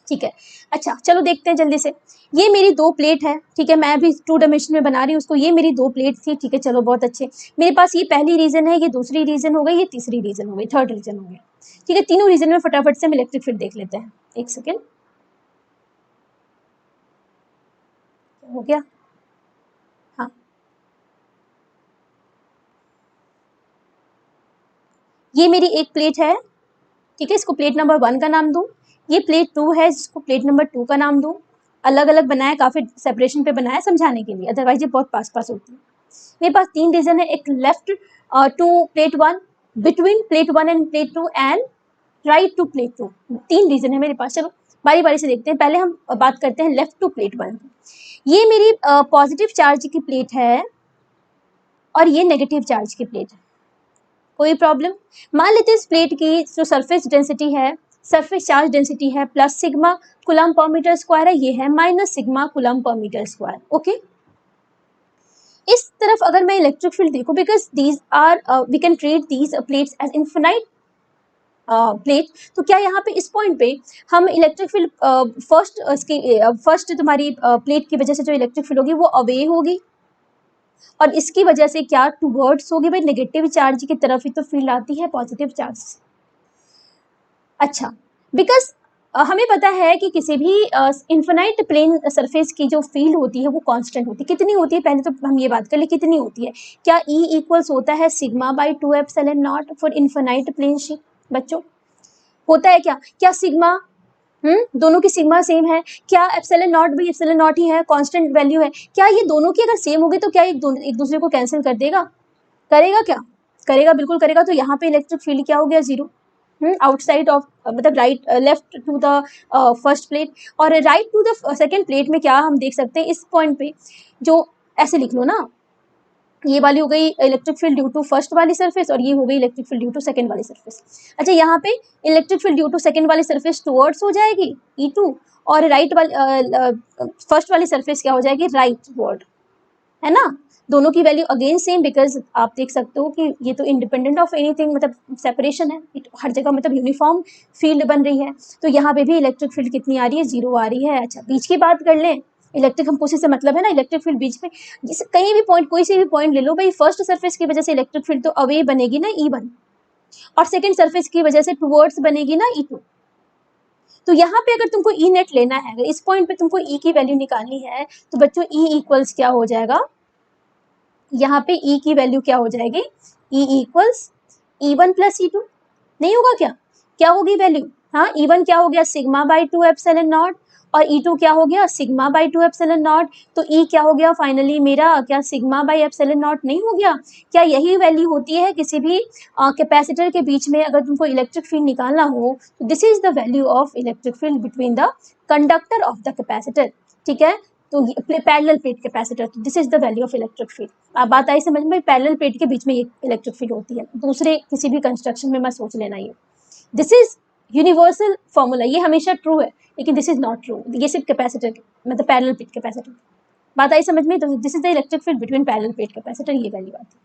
ठीक है। अच्छा चलो देखते हैं जल्दी से, ये मेरी दो प्लेट है, ठीक है, मैं अभी 2 डायमेंशन में बना रही हूँ उसको, ये मेरी दो प्लेट थी, ठीक है। चलो बहुत अच्छे, मेरे पास ये पहली रीजन है, ये दूसरी रीजन हो गई, ये तीसरी रीजन हो गई, थर्ड रीजन हो गया, ठीक है। तीनों रीजन में फटाफट से हम इलेक्ट्रिक फील्ड देख लेते हैं, एक सेकेंड, हो गया, हाँ ये मेरी एक प्लेट है, ठीक है, इसको प्लेट नंबर 1 का नाम दूं, ये प्लेट 2 है, इसको प्लेट नंबर 2 का नाम दूं। अलग अलग बनाया, काफी सेपरेशन पे बनाया समझाने के लिए, अदरवाइज ये बहुत पास पास होती है। मेरे पास 3 रीजन है, एक left to plate 1, between plate 1 and plate 2, and right to plate 2, 3 region है मेरे पास। चलो बारी बारी से देखते हैं, पहले हम बात करते हैं लेफ्ट टू प्लेट 1। ये मेरी पॉजिटिव चार्ज की प्लेट है और ये नेगेटिव चार्ज की प्लेट है, कोई प्रॉब्लम? मान लेते हैं इस प्लेट की जो सरफेस डेंसिटी है, सरफेस चार्ज डेंसिटी है plus sigma coulomb per metre square है, ये है minus sigma coulomb per metre square, okay. इस तरफ अगर मैं इलेक्ट्रिक फील्ड देखूं, because these are we can treat these plates as infinite plate, तो क्या यहाँ पे इस पॉइंट पे हम इलेक्ट्रिक फील्ड फर्स्ट तुम्हारी प्लेट की वजह से जो इलेक्ट्रिक फील्ड होगी वो अवे होगी, और इसकी वजह से क्या टूवर्ड्स होगी, भाई नेगेटिव चार्ज की तरफ ही तो फील्ड आती है पॉजिटिव चार्ज से। अच्छा, बिकॉज हमें पता है कि किसी भी इन्फिनाइट प्लेन सरफेस की जो फील्ड होती है वो कांस्टेंट होती है। कितनी होती है पहले तो हम ये बात कर ले, कितनी होती है? क्या E इक्वल्स होता है sigma by 2 epsilon naught for infinite plane sheet? बच्चों होता है क्या? क्या सिग्मा दोनों की सिग्मा सेम है? क्या एप्सिलॉन नॉट भी एप्सिलॉन नॉट ही है, कांस्टेंट वैल्यू है? क्या ये दोनों की अगर सेम होगी तो क्या एक दूसरे को कैंसिल कर देगा? करेगा क्या? करेगा, बिल्कुल करेगा। तो यहाँ पे इलेक्ट्रिक फील्ड क्या हो गया? जीरो। आउटसाइड ऑफ मतलब right left to the first plate और right to the second plate में क्या हम देख सकते हैं इस पॉइंट पे, जो ऐसे लिख लो ना, ये वाली हो गई electric field due to first वाली सरफेस और ये हो गई electric field due to second वाली सरफेस। अच्छा, यहाँ पे electric field due to second वाली सरफेस टुवर्ड्स हो जाएगी E2 और राइट वाली फर्स्ट वाली सरफेस क्या हो जाएगी? राइट वर्ड, है ना। दोनों की वैल्यू अगेन सेम, बिकॉज आप देख सकते हो कि ये तो इंडिपेंडेंट ऑफ एनीथिंग, मतलब सेपरेशन है हर जगह, मतलब यूनिफॉर्म फील्ड बन रही है। तो यहाँ पे भी इलेक्ट्रिक फील्ड कितनी आ रही है? जीरो आ रही है। अच्छा, बीच की बात कर लें, इलेक्ट्रिक हमपोसिस से मतलब है ना इलेक्ट्रिक फील्ड बीच में, जिस कहीं भी पॉइंट, कोई से भी पॉइंट ले लो भाई, फर्स्ट सरफेस की वजह से इलेक्ट्रिक फील्ड तो अवे बनेगी ना E1 और सेकेंड सरफेस की वजह से टुवर्ड्स बनेगी ना E2। तो यहाँ पे अगर तुमको E नेट लेना है, अगर इस पॉइंट पे तुमको E की वैल्यू निकालनी है तो बच्चों E इक्वल्स क्या हो जाएगा? यहाँ पे E की वैल्यू क्या हो जाएगी? E equals E1 plus E2। नहीं होगा क्या? क्या होगी वैल्यू? हाँ, E1 क्या हो गया? सिग्मा बाई 2 एप्सिलॉन नॉट और E2 क्या हो गया? Sigma by 2 epsilon not. तो E क्या हो गया फाइनली मेरा? क्या सिग्मा बाई एप्सिलॉन नॉट नहीं हो गया? क्या यही वैल्यू होती है किसी भी कैपेसिटर के बीच में अगर तुमको इलेक्ट्रिक फील्ड निकालना हो? तो this is the value of electric field between the conductor of the capacitor. ठीक है, तो पैरेलल प्लेट कैपेसिटर, तो this is the value of electric field. आप बात आई समझ में? पैरेलल प्लेट के बीच में ये इलेक्ट्रिक फील्ड होती है, दूसरे किसी भी कंस्ट्रक्शन में मत सोच लेना ये। दिस इज यूनिवर्सल फॉर्मूला, ये हमेशा ट्रू है, लेकिन दिस इज नॉट ट्रू, ये सिर्फ कैपेसिटर मतलब पैरेलल प्लेट कैपेसिटर। बात आई समझ में? तो this is the electric field between parallel plate capacitor, ये वैल्यू आती है।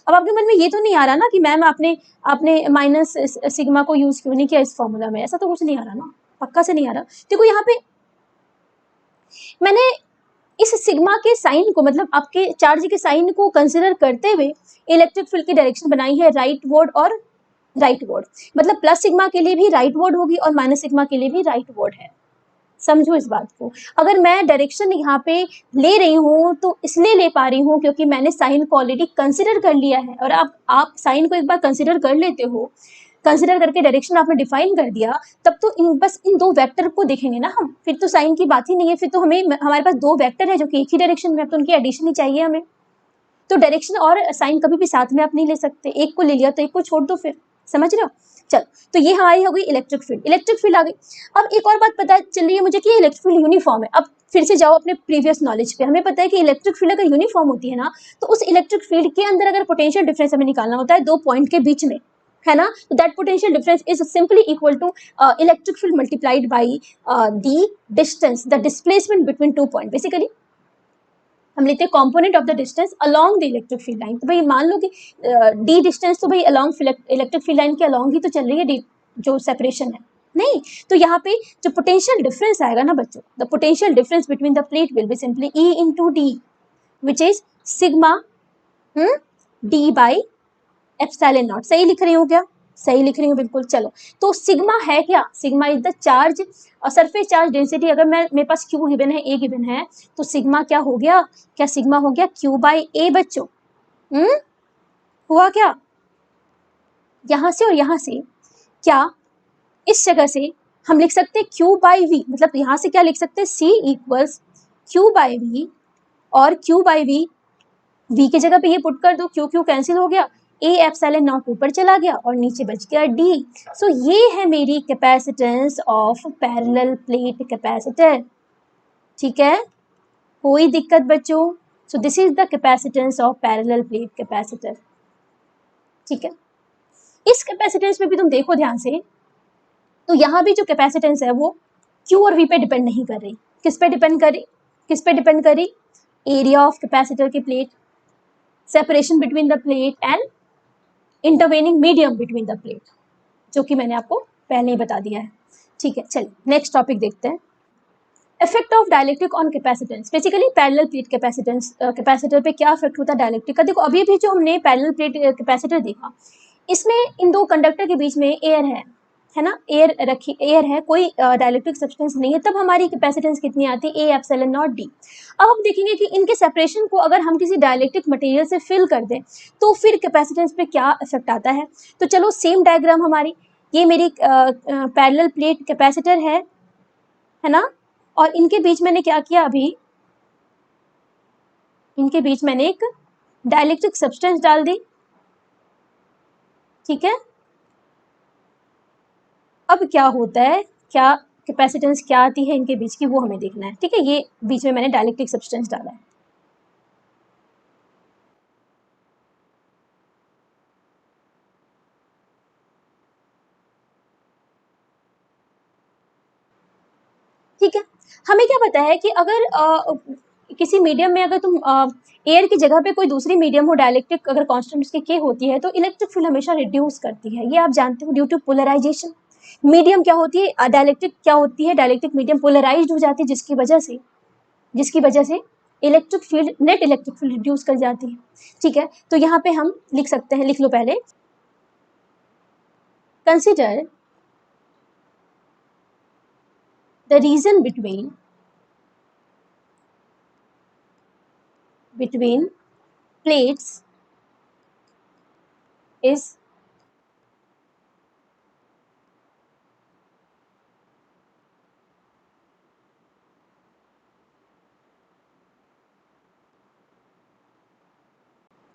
अब आपके मन में ये तो नहीं आ रहा ना कि मैम आपने माइनस सिग्मा को यूज क्यों नहीं किया इस फॉर्मूला में? ऐसा तो कुछ नहीं आ रहा ना, पक्का से नहीं आ रहा। देखो यहाँ पे मैंने इस सिग्मा के साइन को, मतलब आपके चार्ज के साइन को कंसिडर करते हुए इलेक्ट्रिक फील्ड की डायरेक्शन बनाई है राइट वर्ड और राइट वर्ड, मतलब प्लस सिग्मा के लिए भी राइट वर्ड होगी और माइनस सिग्मा के लिए भी राइट वर्ड है। समझो इस बात को। अगर मैं डायरेक्शन यहाँ पे ले रही हूँ तो इसलिए ले पा रही हूँ क्योंकि मैंने साइन को ऑलरेडी कंसिडर कर लिया है, और आप साइन को एक बार कंसिडर कर लेते हो, कंसिडर करके डायरेक्शन आपने डिफाइन कर दिया, तब तो बस इन दो वेक्टर को देखेंगे ना हम, फिर तो साइन की बात ही नहीं है। फिर तो हमारे पास दो वेक्टर है जो कि एक ही डायरेक्शन में, तो उनकी एडिशन ही चाहिए हमें। तो डायरेक्शन और साइन कभी भी साथ में आप नहीं ले सकते, एक को ले लिया तो एक को छोड़ दो, फिर समझ रहे हो। चल, तो ये हमारी हो गई इलेक्ट्रिक फील्ड। इलेक्ट्रिक फील्ड आ गई। अब एक और बात पता चल रही है मुझे कि इलेक्ट्रिक फील्ड यूनिफॉर्म है। अब फिर से जाओ अपने प्रीवियस नॉलेज पे। हमें पता है कि इलेक्ट्रिक फील्ड अगर यूनिफॉर्म होती है ना, तो उस इलेक्ट्रिक फील्ड के अंदर अगर पोटेंशियल डिफरेंस हमें निकालना होता है दो पॉइंट के बीच में, है ना, तो that potential difference is simply equal to electric field multiplied by the distance, the displacement between two point. Basically हम लेते हैं component of the distance along the electric field line. तो भाई मान लो कि डी डिस्टेंस तो भाई अलोंग इलेक्ट्रिक फील्ड लाइन के अलोंग ही तो चल रही है डी, जो सेपरेशन है नहीं। तो यहाँ पे जो पोटेंशियल डिफरेंस आएगा ना बच्चों, the potential difference between the plate will be simply E into D, which is sigma D by epsilon not. सही लिख रही हूँ क्या? सही लिख रही हूँ, बिल्कुल। चलो, तो सिग्मा है क्या? Sigma is the charge, surface charge density. अगर मेरे पास क्यू गिवन है, ए गिवन है, तो सिग्मा क्या हो गया? क्या सिग्मा हो गया क्यू बाई ए बच्चों। हुआ क्या? यहाँ से और यहाँ से क्या इस जगह से हम लिख सकते हैं क्यू बाई वी, मतलब यहाँ से क्या लिख सकते हैं? सी इक्वल्स क्यू बाई वी, और क्यू बाई वी, वी की जगह पे ये पुट कर दो, क्यू क्यू कैंसिल हो गया, ए एप्सिलॉन नॉट ऊपर चला गया और नीचे बच गया डी। सो ये है मेरी capacitance of parallel plate capacitor. ठीक है, कोई दिक्कत बच्चों? So this is the capacitance of parallel plate capacitor. ठीक है, इस कैपेसिटेंस में भी तुम देखो ध्यान से, तो यहाँ भी जो कैपेसिटेंस है वो क्यू और वी पे डिपेंड नहीं कर रही। किस पे डिपेंड करी? किस पे डिपेंड करी? एरिया ऑफ कैपेसिटर की plate, separation between the plate and intervening medium between the plate, जो कि मैंने आपको पहले ही बता दिया है। ठीक है, चलिए नेक्स्ट टॉपिक देखते हैं। Effect of dielectric on capacitance. Basically parallel plate capacitance, capacitor पे क्या इफेक्ट होता है डायलेक्ट्रिक का? देखो अभी भी जो हमने पैरेलल प्लेट कैपेसिटर देखा, इसमें इन दो कंडक्टर के बीच में एयर है है ना, एयर है, कोई डाइलेक्ट्रिक सब्सटेंस नहीं है, तब हमारी कैपेसिटेंस कितनी आती है, ए एप्सिलॉन नॉट डी। अब हम देखेंगे कि इनके सेपरेशन को अगर हम किसी डाइलेक्ट्रिक मटेरियल से फिल कर दें तो फिर कैपेसिटेंस पे क्या इफेक्ट आता है। तो चलो सेम डायग्राम हमारी, ये मेरी पैरेलल प्लेट कैपेसिटर है ना, और इनके बीच मैंने क्या किया, अभी इनके बीच मैंने एक डाइलेक्ट्रिक सब्सटेंस डाल दी, ठीक है। अब क्या होता है, क्या कैपेसिटेंस क्या आती है इनके बीच की, वो हमें देखना है, ठीक है। ये बीच में मैंने डाइलेक्ट्रिक सब्सटेंस डाला है। ठीक है, हमें क्या पता है कि अगर किसी मीडियम में अगर तुम एयर की जगह पे कोई दूसरी मीडियम हो, डाइलेक्ट्रिक अगर कांस्टेंट उसकी के होती है, तो इलेक्ट्रिक फील्ड हमेशा रिड्यूस करती है, ये आप जानते हो, ड्यू टू पोलराइजेशन। मीडियम क्या होती है, डाइलेक्ट्रिक क्या होती है, डाइलेक्ट्रिक मीडियम पोलराइज्ड हो जाती है, जिसकी वजह से electric field, net electric field reduce कर जाती है, ठीक है। तो यहाँ पे हम लिख सकते हैं, लिख लो पहले, consider the region between plates is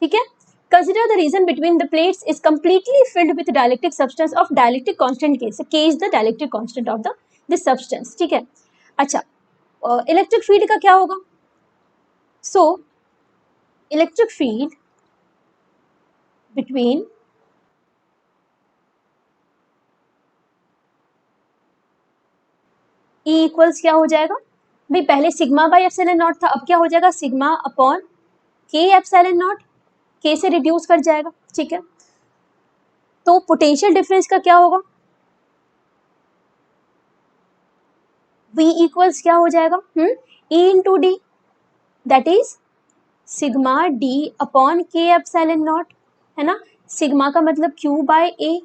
ठीक है, consider the region between the plates is completely filled with dielectric substance of dielectric constant K. So K is the dielectric constant of this substance, ठीक है। अच्छा, electric field का क्या होगा, so electric field between E equals क्या हो जाएगा भाई, पहले सिग्मा बाई एप्सिलॉन नॉट था, अब क्या हो जाएगा, sigma upon K epsilon not, K से रिड्यूस कर जाएगा, ठीक है। तो पोटेंशियल डिफरेंस का क्या होगा, V इक्वल्स क्या हो जाएगा, E into D, that is sigma D upon K epsilon not, है ना। सिग्मा का मतलब Q बाय A,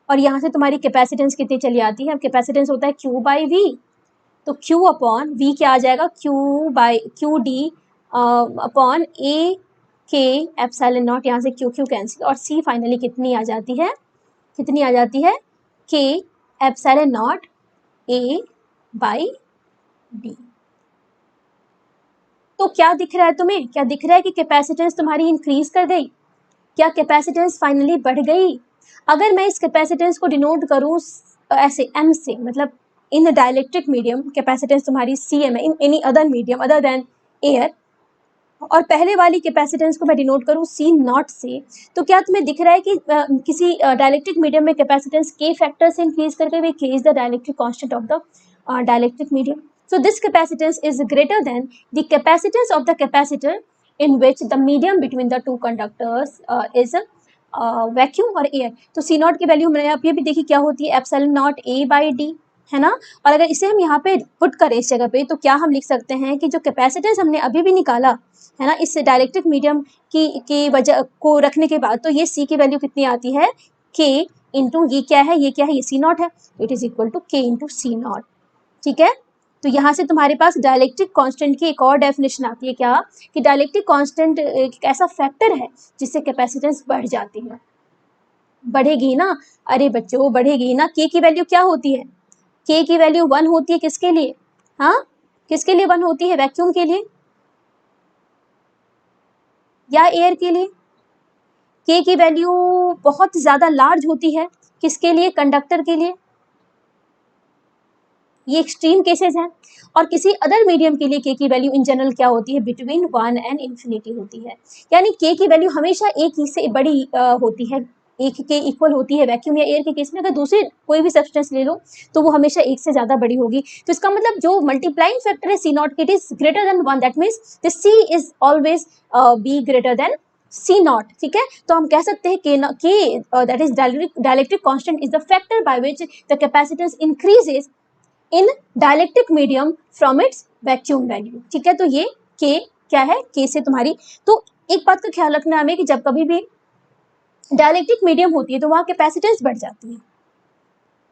और यहाँ से तुम्हारी कैपेसिटेंस कितनी चली आती है, अब कैपेसिटेंस होता है Q बाई V, तो Q अपॉन V क्या आ जाएगा, Q D upon A K epsilon not, यहाँ से Q कैंसिल, और C फाइनली कितनी आ जाती है, K epsilon naught A by D। तो क्या दिख रहा है तुम्हें, क्या दिख रहा है कि कैपेसिटेंस तुम्हारी इंक्रीज कर गई, क्या कैपेसिटेंस फाइनली बढ़ गई। अगर मैं इस कैपेसिटेंस को डिनोट करूँ ऐसे M से, मतलब इन डाइलेक्ट्रिक मीडियम कैपेसिटेंस तुम्हारी CM है, in any other medium other than air, और पहले वाली कैपेसिटेंस को मैं डिनोट करूँ C नॉट से, तो क्या तुम्हें दिख रहा है कि किसी डाइलेक्ट्रिक मीडियम में कैपेसिटेंस K फैक्टर से इंक्रीज करके वे K is the dielectric constant of the dielectric medium. So this capacitance is greater than the capacitance of the capacitor in which the medium between the two conductors is vacuum और air. तो C not की value मैंने आप ये भी देखी क्या होती है, epsilon naught A by D, है ना। और अगर इसे हम यहाँ पे पुट करें इस जगह पे, तो क्या हम लिख सकते हैं कि जो कैपेसिटेंस हमने अभी भी निकाला है ना, इस डाइलेक्ट्रिक मीडियम की वजह को रखने के बाद, तो ये C की वैल्यू कितनी आती है, K इंटू ये क्या है, ये C नॉट है, it is equal to K into C naught, ठीक है। तो यहाँ से तुम्हारे पास डाइलेक्ट्रिक कांस्टेंट की एक और डेफिनेशन आती है, क्या कि डाइलेक्ट्रिक कांस्टेंट एक ऐसा फैक्टर है जिससे कैपेसिटेंस बढ़ जाती है, बढ़ेगी ना, अरे बच्चों बढ़ेगी ना। K की वैल्यू क्या होती है, K की वैल्यू 1 होती है, किसके लिए, हाँ किसके लिए 1 होती है, वैक्यूम के लिए या एयर के लिए। K की वैल्यू बहुत ज़्यादा लार्ज होती है, किसके लिए, कंडक्टर के लिए, ये एक्सट्रीम केसेस हैं। और किसी अदर मीडियम के लिए K की वैल्यू इन जनरल क्या होती है, बिटवीन 1 एंड इन्फिनिटी होती है, यानी K की वैल्यू हमेशा एक ही से बड़ी होती है, एक के इक्वल होती है। वैक्यूम या एयर के केस में अगर दूसरे कोई भी सब्सटेंस ले लो तो वो हमेशा एक से ज़्यादा बड़ी होगी। तो इसका मतलब जो मल्टीप्लाइंग फैक्टर है C not, it is greater than 1, that means the C is always be greater than C naught, ठीक है। तो हम कह सकते हैं K that is dielectric constant is the factor by which the capacitance increases in dielectric medium from its vacuum value, ठीक है। तो ये K क्या है, K से तुम्हारी, तो एक बात का ख्याल रखना हमें कि जब कभी भी डाइलेक्ट्रिक मीडियम होती है तो वहाँ कैपेसिटेंस बढ़ जाती है।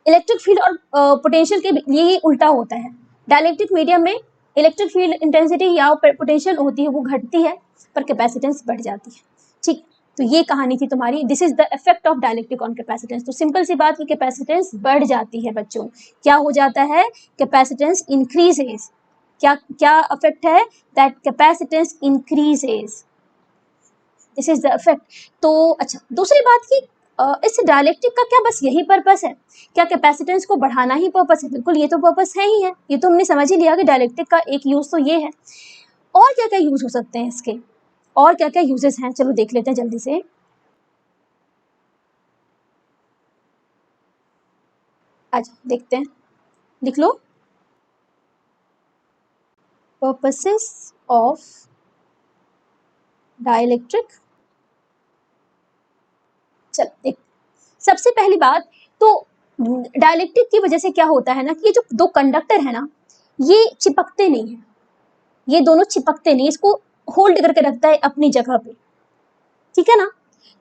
इलेक्ट्रिक फील्ड और पोटेंशियल के लिए ही उल्टा होता है। डाइलेक्ट्रिक मीडियम में इलेक्ट्रिक फील्ड इंटेंसिटी या पोटेंशियल होती है वो घटती है, पर कैपेसिटेंस बढ़ जाती है। ठीक, तो ये कहानी थी तुम्हारी, this is the effect of dielectric on capacitance. तो सिंपल सी बात कि कैपेसिटेंस बढ़ जाती है बच्चों। क्या हो जाता है? Capacitance increases. क्या क्या इफेक्ट है? That capacitance increases, this is the effect. तो अच्छा, दूसरी बात की इस डायलेक्ट्रिक का क्या बस यही पर्पस है? क्या कैपेसिटेंस को बढ़ाना ही पर्पस है? बिल्कुल, ये तो पर्पस है ही है। ये तो हमने समझ ही लिया कि डायलेक्ट्रिक का एक यूज तो ये है। और क्या क्या यूज हो सकते हैं इसके, और क्या क्या यूजेस हैं, चलो देख लेते हैं जल्दी से। अच्छा देखते हैं, लिख लो, पर्पसेस ऑफ डाइलेक्ट्रिक। चल देख, सबसे पहली बात तो डाइलेक्ट्रिक की वजह से क्या होता है ना कि ये जो दो कंडक्टर है ना, ये चिपकते नहीं है, ये दोनों चिपकते नहीं, इसको होल्ड करके रखता है अपनी जगह पे, ठीक है ना।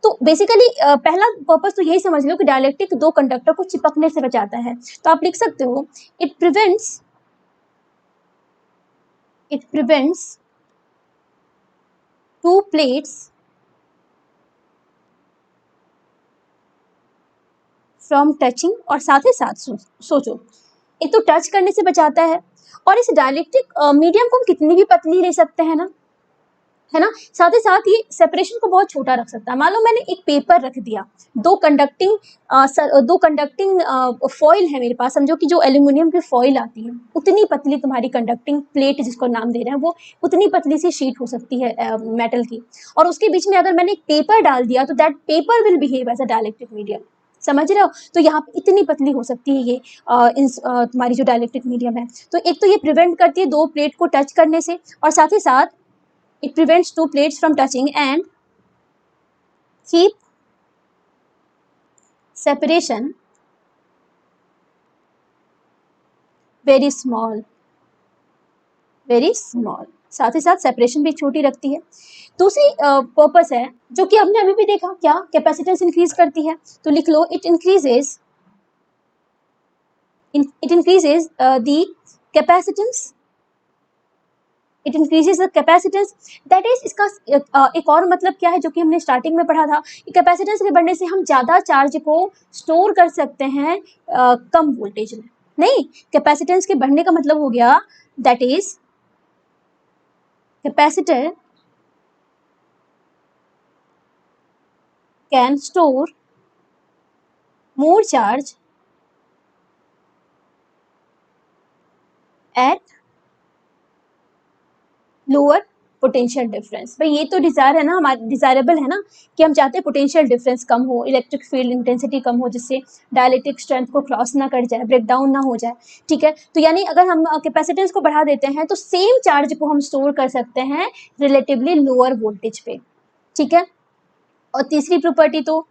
तो बेसिकली पहला पर्पस तो यही समझ लो कि डाइलेक्ट्रिक दो कंडक्टर को चिपकने से बचाता है। तो आप लिख सकते हो it prevents to plates from touching, और साथ ही साथ सोचो, एक तो टच करने से बचाता है, और इस डाइलेक्ट्रिक मीडियम को हम कितनी भी पतली ले सकते हैं ना, है ना। साथ ही साथ ये सेपरेशन को बहुत छोटा रख सकता है। मान लो मैंने एक पेपर रख दिया, दो कंडक्टिंग फॉइल है मेरे पास, समझो कि जो एल्यूमिनियम की फॉइल आती है उतनी पतली तुम्हारी कंडक्टिंग प्लेट जिसको नाम दे रहे हैं, वो उतनी पतली सी शीट हो सकती है मेटल की, और उसके बीच में अगर मैंने एक पेपर डाल दिया तो that paper will behave as a dielectric medium, समझ रहे हो। तो यहाँ पे इतनी पतली हो सकती है ये तुम्हारी जो डाइलेक्ट्रिक मीडियम है। तो एक तो ये प्रिवेंट करती है दो प्लेट को टच करने से, और साथ ही साथ it prevents two plates from touching and keep separation very small, very small। साथ ही साथ सेपरेशन भी छोटी रखती है। दूसरी पर्पस है जो कि हमने अभी भी देखा, क्या कैपेसिटेंस इंक्रीज करती है। तो लिख लो, it increases the capacitance, it increases the capacitance, that is इसका एक और मतलब क्या है जो कि हमने स्टार्टिंग में पढ़ा था कि कैपेसिटेंस के बढ़ने से हम ज़्यादा चार्ज को स्टोर कर सकते हैं कम वोल्टेज में। नहीं, कैपेसिटेंस के बढ़ने का मतलब हो गया that is capacitor can store more charge at lower potential difference. भाई ये तो डिजायर है ना, हमारा डिजायरेबल है ना कि हम चाहते हैं पोटेंशियल डिफरेंस कम हो, इलेक्ट्रिक फील्ड इंटेंसिटी कम हो, जिससे डायलेक्ट्रिक स्ट्रेंथ को क्रॉस ना कर जाए, ब्रेक डाउन ना हो जाए, ठीक है। तो यानी अगर हम कैपेसिटेंस को बढ़ा देते हैं तो सेम चार्ज को हम स्टोर कर सकते हैं रिलेटिवली लोअर वोल्टेज पे, ठीक है। और तीसरी प्रॉपर्टी तो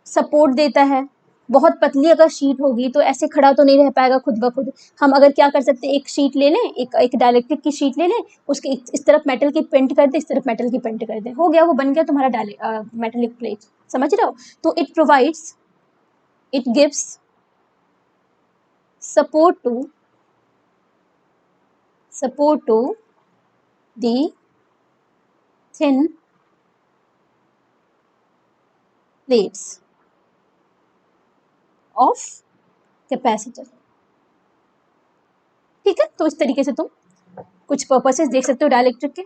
सपोर्ट देता है। बहुत पतली अगर शीट होगी तो ऐसे खड़ा तो नहीं रह पाएगा खुद ब खुद। हम अगर क्या कर सकते हैं, एक शीट ले लें, एक डाइलेक्ट्रिक की शीट ले लें, उसके इस तरफ मेटल की पेंट कर दें, इस तरफ मेटल की पेंट कर दें, हो गया, वो बन गया तुम्हारा मेटेलिक प्लेट, समझ रहे हो। तो it gives support to the thin plates of capacitor, ठीक है। तो इस तरीके से तुम कुछ पर्पसेस देख सकते हो डाइलेक्ट्रिक के।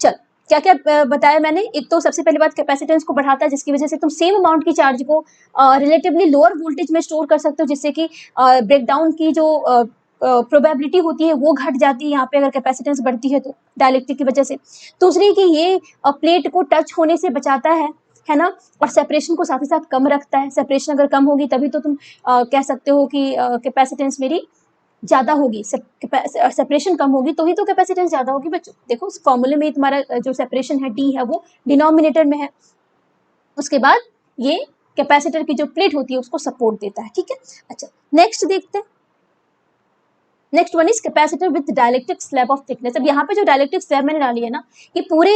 चल, क्या क्या बताया मैंने। एक तो सबसे पहली बात कैपेसिटेंस को बढ़ाता है, जिसकी वजह से तुम सेम अमाउंट की चार्ज को रिलेटिवली लोअर वोल्टेज में स्टोर कर सकते हो, जिससे कि ब्रेकडाउन की जो प्रोबेबिलिटी होती है वो घट जाती है यहाँ पे अगर कैपेसिटेंस बढ़ती है तो, डाइलेक्ट्रिक की वजह से। दूसरी कि ये प्लेट को टच होने से बचाता है ना, और सेपरेशन को साथ ही साथ कम रखता है। सेपरेशन अगर कम होगी तभी तो तुम कह सकते हो कि कैपेसिटेंस मेरी ज़्यादा होगी, सेपरेशन कम होगी तो ही तो कैपेसिटेंस ज़्यादा होगी। बच्चों देखो, उस फॉर्मूले में तुम्हारा जो सेपरेशन है डी है वो डिनोमिनेटर में है। उसके बाद ये कैपेसिटर की जो प्लेट होती है उसको सपोर्ट देता है, ठीक है। अच्छा नेक्स्ट देखते हैं, next one is capacitor with dielectric slab of thickness. अब यहाँ पे जो डाइलेक्ट्रिक स्लैब मैंने डाली है ना, ये पूरे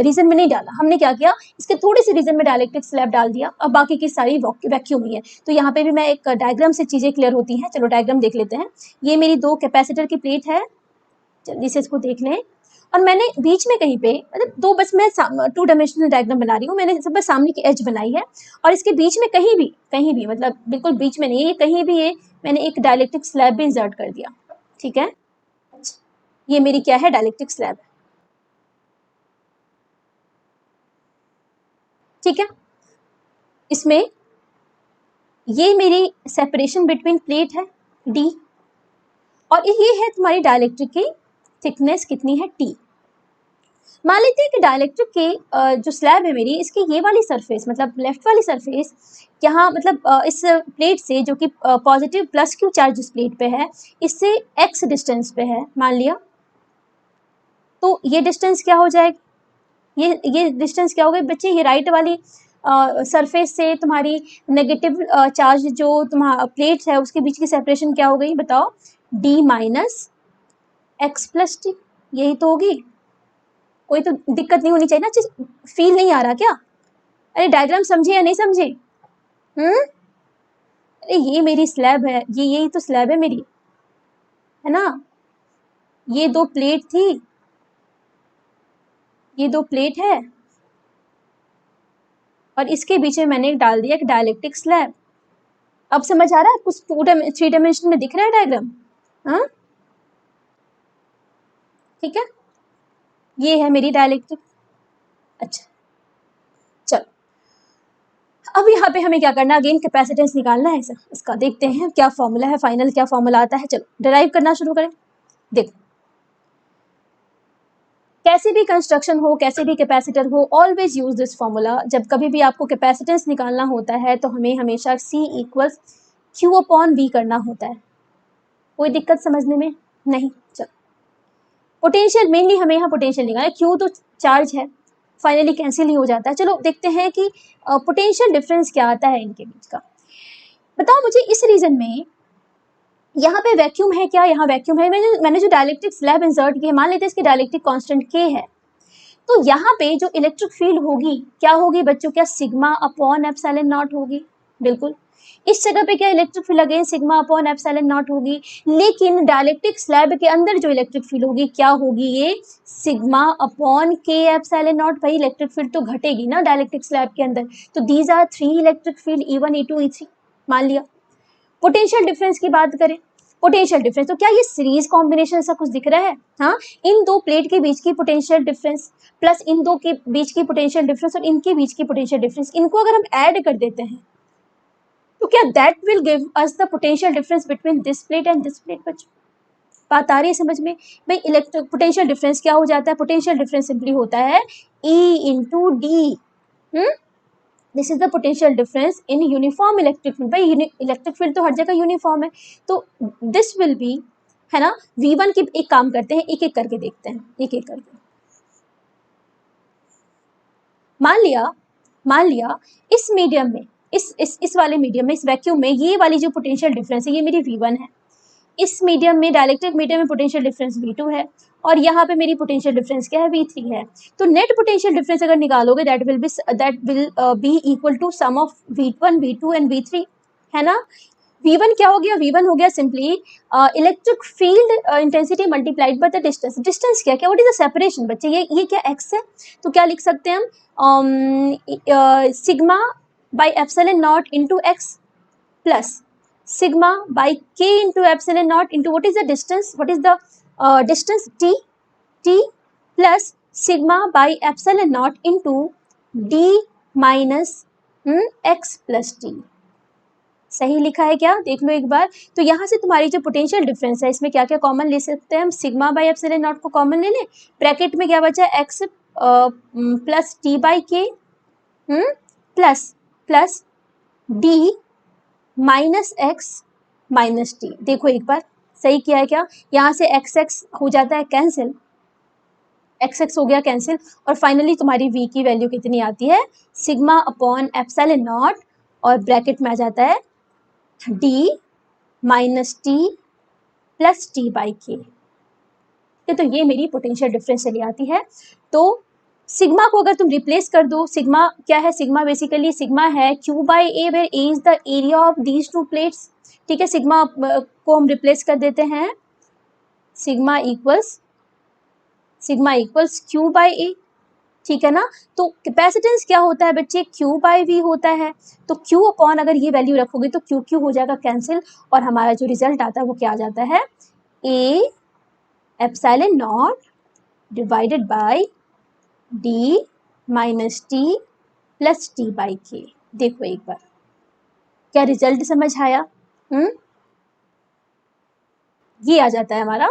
रीजन में नहीं डाला, हमने क्या किया, इसके थोड़े से रीजन में डाइलेक्ट्रिक स्लैब डाल दिया, अब बाकी की सारी वैक्यूम ही है। तो यहाँ पे भी मैं एक डायग्राम से चीजें क्लियर होती हैं। चलो डायग्राम देख लेते हैं। ये मेरी 2 कैपेसिटर की प्लेट है, जल्दी से इसको देख लें। और मैंने बीच में कहीं पे, मतलब 2 बस मैं 2 डायमेंशनल डायग्राम बना रही हूँ, मैंने सब बस सामने की एज बनाई है, और इसके बीच में कहीं भी मतलब बिल्कुल बीच में नहीं है, कहीं भी ये मैंने एक डाइलेक्ट्रिक स्लैब भी इंसर्ट कर दिया। ठीक है, ये मेरी क्या है, डाइलेक्ट्रिक स्लैब। ठीक है, इसमें ये मेरी सेपरेशन बिटवीन प्लेट है डी, और ये है तुम्हारी डाइलेक्ट्रिक की थिकनेस कितनी है, टी। मान लेते हैं कि डाइलेक्ट्रिक की जो स्लैब है मेरी, इसकी ये वाली सरफेस, मतलब लेफ्ट वाली सरफेस, यहाँ मतलब इस प्लेट से, जो कि पॉजिटिव प्लस क्यू चार्ज इस प्लेट पे है, इससे एक्स डिस्टेंस पे है मान लिया, तो ये डिस्टेंस क्या हो जाएगा, ये डिस्टेंस क्या हो गई बच्चे, ये राइट वाली सरफेस से तुम्हारी नेगेटिव चार्ज जो तुम्हारा प्लेट है उसके बीच की सेपरेशन क्या हो गई बताओ, D minus x plus T, यही तो होगी। कोई तो दिक्कत नहीं होनी चाहिए ना, फील नहीं आ रहा क्या? अरे डायग्राम समझे या नहीं समझे? अरे ये मेरी स्लैब है, ये यही तो स्लैब है मेरी, है ना। ये 2 प्लेट थी, ये 2 प्लेट है, और इसके बीच में मैंने डाल दिया एक डाइलेक्ट्रिक स्लैब। अब समझ आ रहा है? कुछ 3 डायमेंशन में दिख रहा है डायग्राम? हाँ, ठीक है, ये है मेरी डाइलेक्ट्रिक। अच्छा चलो, अब यहाँ पे हमें क्या करना है, अगेन कैपेसिटेंस निकालना है। इसका देखते हैं क्या फॉर्मूला है, फाइनल क्या फॉर्मूला आता है। चलो डिराइव करना शुरू करें। देखो, कैसे भी कंस्ट्रक्शन हो, कैसे भी कैपेसिटर हो, ऑलवेज यूज दिस फॉर्मूला। जब कभी भी आपको कैपेसिटेंस निकालना होता है तो हमें हमेशा C equals Q upon V करना होता है। कोई दिक्कत समझने में नहीं? चलो, पोटेंशियल मेनली हमें यहाँ पोटेंशियल निकालना है, Q तो चार्ज है, फाइनली कैंसिल ही हो जाता है। चलो देखते हैं कि पोटेंशियल डिफरेंस क्या आता है इनके बीच का। बताओ मुझे, इस रीजन में यहाँ पे वैक्यूम है क्या? यहाँ वैक्यूम है। मैंने जो डाइलेक्ट्रिक स्लैब इंसर्ट की है, मान लेते हैं इसकी डाइलेक्ट्रिक कांस्टेंट K है, तो यहाँ पे जो इलेक्ट्रिक फील्ड होगी क्या होगी बच्चों, क्या सिग्मा अपॉन एप्सिलॉन नॉट होगी? बिल्कुल। इस जगह पे क्या electric field again sigma upon epsilon not होगी, लेकिन डाइलेक्ट्रिक स्लैब के अंदर जो इलेक्ट्रिक फील्ड होगी क्या होगी, ये sigma upon K epsilon not. भाई इलेक्ट्रिक फील्ड तो घटेगी ना डाइलेक्ट्रिक स्लैब के अंदर, तो these are 3 electric field E1 E2 E3 मान लिया। पोटेंशियल डिफरेंस की बात करें, पोटेंशियल डिफरेंस, तो क्या ये सीरीज कॉम्बिनेशन ऐसा कुछ दिख रहा है? हाँ, इन 2 प्लेट के बीच की पोटेंशियल डिफरेंस प्लस इन 2 के बीच की पोटेंशियल डिफरेंस और इनके बीच की पोटेंशियल डिफरेंस, इनको अगर हम ऐड कर देते हैं तो क्या that will give us the potential difference between this plate and this plate. बच्चों बात आ रही है समझ में? भाई इलेक्ट्रिक पोटेंशियल डिफरेंस क्या हो जाता है? पोटेंशियल डिफरेंस सिंपली होता है E into D. This is the potential difference in uniform electric field. भाई इलेक्ट्रिक फील्ड तो हर जगह यूनिफॉर्म है, तो दिस विल बी, है ना। V1 की एक काम करते हैं, एक एक करके देखते हैं, एक एक करके। मान लिया इस मीडियम में, इस वाले मीडियम में, इस वैक्यूम में, ये वाली जो पोटेंशियल डिफरेंस है ये मेरी V1 है। इस मीडियम में, डाइलेक्ट्रिक मीडियम में पोटेंशियल डिफरेंस V2 है, और यहाँ पे मेरी पोटेंशियल डिफरेंस क्या है, V3 है। तो नेट पोटेंशियल डिफरेंस अगर निकालोगे that will be equal to sum of V1 V2 and V3, है ना। V1 क्या हो गया? V1 हो गया simply electric field intensity multiplied by the distance. Distance क्या क्या, व्हाट इज द सेपरेशन बच्चे, ये क्या x है, तो क्या लिख सकते हैं हम, sigma by epsilon not into x plus sigma by K into epsilon naught into what is the distance, t plus sigma by epsilon naught into d minus x plus t। सही लिखा है क्या? देख लो एक बार। तो यहाँ से तुम्हारी जो पोटेंशियल डिफरेंस है इसमें क्या क्या कॉमन ले सकते हैं हम, सिग्मा बाई एप्सिलॉन नॉट को कॉमन ले लें, ब्रैकेट में क्या बचा, x प्लस टी बाई के plus d minus x minus T. देखो एक बार सही किया है क्या? यहाँ से एक्स एक्स हो जाता है कैंसिल, एक्स एक्स हो गया कैंसिल, और फाइनली तुम्हारी v की वैल्यू कितनी आती है, सिग्मा अपॉन एप्सिलॉन नॉट, और ब्रैकेट में आ जाता है d minus T plus T by के। तो ये मेरी पोटेंशियल डिफरेंस चली आती है। तो सिग्मा को अगर तुम रिप्लेस कर दो, सिग्मा क्या है, सिग्मा बेसिकली सिग्मा है Q by A, where A is the area of these two plates. ठीक है, सिग्मा को हम रिप्लेस कर देते हैं, sigma equals Q by A. ठीक है ना। तो कैपेसिटेंस क्या होता है बच्चे, क्यू बाई वी होता है। तो क्यू अपॉन अगर ये वैल्यू रखोगे तो क्यू क्यू हो जाएगा कैंसिल, और हमारा जो रिजल्ट आता है वो क्या आ जाता है, A epsilon not divided by D minus T plus T by के। देखो एक बार क्या रिजल्ट समझ आया। ये आ जाता है हमारा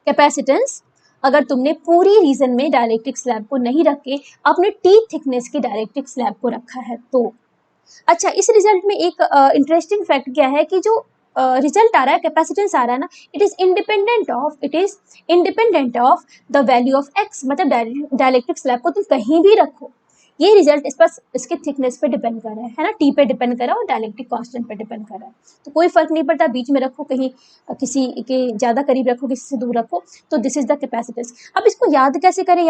कैपेसिटेंस। अगर तुमने पूरी रीजन में डाइलेक्ट्रिक स्लैब को नहीं रख के अपने टी थिकनेस के डाइलेक्ट्रिक स्लैब को रखा है तो। अच्छा, इस रिजल्ट में एक इंटरेस्टिंग फैक्ट क्या है कि जो रिजल्ट आ रहा है, कैपेसिटेंस आ रहा है ना, it is independent of the value of x. मतलब डाइलेक्ट्रिक स्लैब को तुम कहीं भी रखो, ये रिजल्ट इस पर इसके थिकनेस पे डिपेंड कर रहा है ना, टी पे डिपेंड कर रहा है और डाइलेक्ट्रिक कांस्टेंट पे डिपेंड कर रहा है। तो कोई फर्क नहीं पड़ता, बीच में रखो, कहीं किसी के ज़्यादा करीब रखो, किसी से दूर रखो। तो दिस इज द कैपेसिटेंस। अब इसको याद कैसे करें,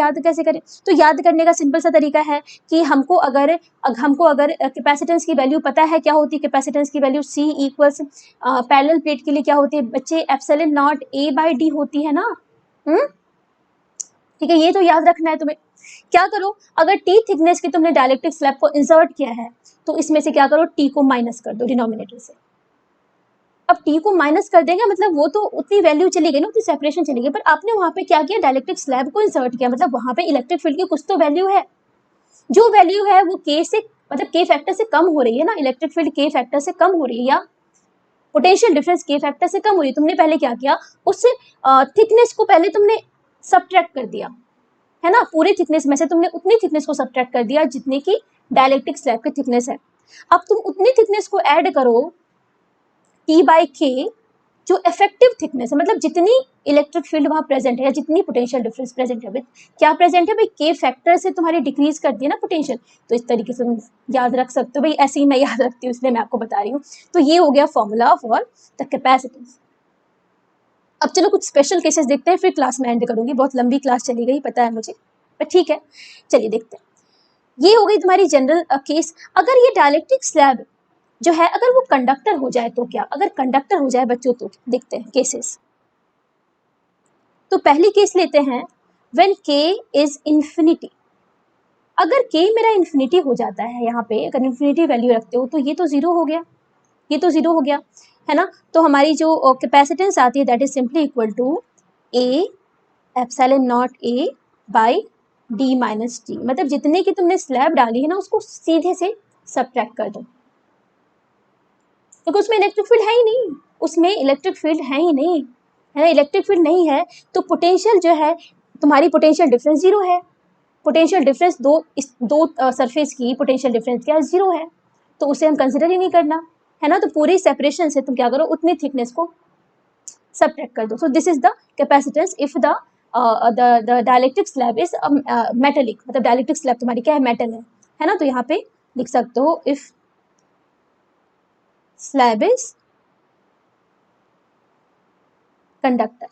तो याद करने का सिंपल सा तरीका है कि हमको अगर कैपेसिटेंस की वैल्यू पता है क्या होती है, कैपेसिटेंस की value C equals parallel plate के लिए क्या होती है बच्चे, epsilon naught A by D होती है ना। ठीक है, ये तो याद रखना है तुम्हें। क्या करो, अगर टी थिकनेस की तुमने डाइलेक्ट्रिक स्लैब को इंसर्ट किया है तो इसमें से क्या करो, टी को माइनस कर दो डिनोमिनेटर से। अब टी को माइनस कर देंगे मतलब वो तो उतनी वैल्यू चली गई ना, उतनी सेपरेशन चली गई, पर आपने वहां पे क्या किया, डाइलेक्ट्रिक स्लैब को इंसर्ट किया, मतलब वहां पे इलेक्ट्रिक फील्ड की कुछ तो वैल्यू है। जो वैल्यू है वो के से, मतलब के फैक्टर से कम हो रही है ना, इलेक्ट्रिक फील्ड के फैक्टर से कम हो रही है, या पोटेंशियल डिफरेंस के फैक्टर से कम हो रही है। तुमने पहले क्या किया, उससे थिकनेस को पहले तुमने सब्ट्रैक्ट कर दिया है ना, पूरे थिकनेस में से तुमने उतनी थिकनेस को सब्ट्रैक्ट कर दिया जितनी की डाइलेक्ट्रिक स्लैब की थिकनेस है। अब तुम उतनी थिकनेस को ऐड करो टी बाई के, जो इफेक्टिव थिकनेस है, मतलब जितनी इलेक्ट्रिक फील्ड वहां प्रेजेंट है या जितनी पोटेंशियल डिफरेंस प्रेजेंट है, क्या प्रेजेंट है भाई, के फैक्टर से तुम्हारी डिक्रीज कर दी है ना पोटेंशियल। तो इस तरीके से तुम याद रख सकते हो भाई, ऐसे ही मैं याद रखती हूँ इसलिए मैं आपको बता रही हूँ। तो ये हो गया फॉर्मूला फॉर द कैपेसिटेंस। अब चलो कुछ स्पेशल केसेस देखते हैं, फिर क्लास में एंड करूंगी, बहुत लंबी क्लास चली गई पता है मुझे, पर ठीक है चलिए देखते हैं। ये हो गई तुम्हारी जनरल केस। अगर ये डाइलेक्ट्रिक स्लैब जो है अगर वो कंडक्टर हो जाए तो क्या, अगर कंडक्टर हो जाए बच्चों तो देखते हैं केसेस। तो पहली केस लेते हैं, व्हेन k इज इन्फिनिटी। अगर k मेरा इन्फिनिटी हो जाता है, यहाँ पे अगर इन्फिनिटी वैल्यू रखते हो तो ये तो जीरो हो गया, ये तो जीरो हो गया है ना। तो हमारी जो कैपेसिटेंस आती है that is simply equal to a epsilon naught a by d minus T. मतलब जितने की तुमने स्लैब डाली है ना उसको सीधे से सब्ट्रैक्ट कर दो, क्योंकि उसमें इलेक्ट्रिक फील्ड है ही नहीं, उसमें इलेक्ट्रिक फील्ड है ही नहीं, है ना। इलेक्ट्रिक फील्ड नहीं है तो पोटेंशियल जो है तुम्हारी पोटेंशियल डिफरेंस जीरो है। पोटेंशियल डिफरेंस दो सरफेस की पोटेंशियल डिफरेंस क्या है, जीरो है, तो उसे हम कंसिडर ही नहीं करना है ना। तो पूरी सेपरेशन से तुम क्या करो, उतनी थिकनेस को सब्ट्रैक्ट कर दो। So this is the capacitance if the dielectric slab is metallic, मतलब डाइलेक्ट्रिक स्लैब तुम्हारी क्या है, मेटल है ना। तो यहाँ पे लिख सकते हो इफ स्लैब इज कंडक्टर।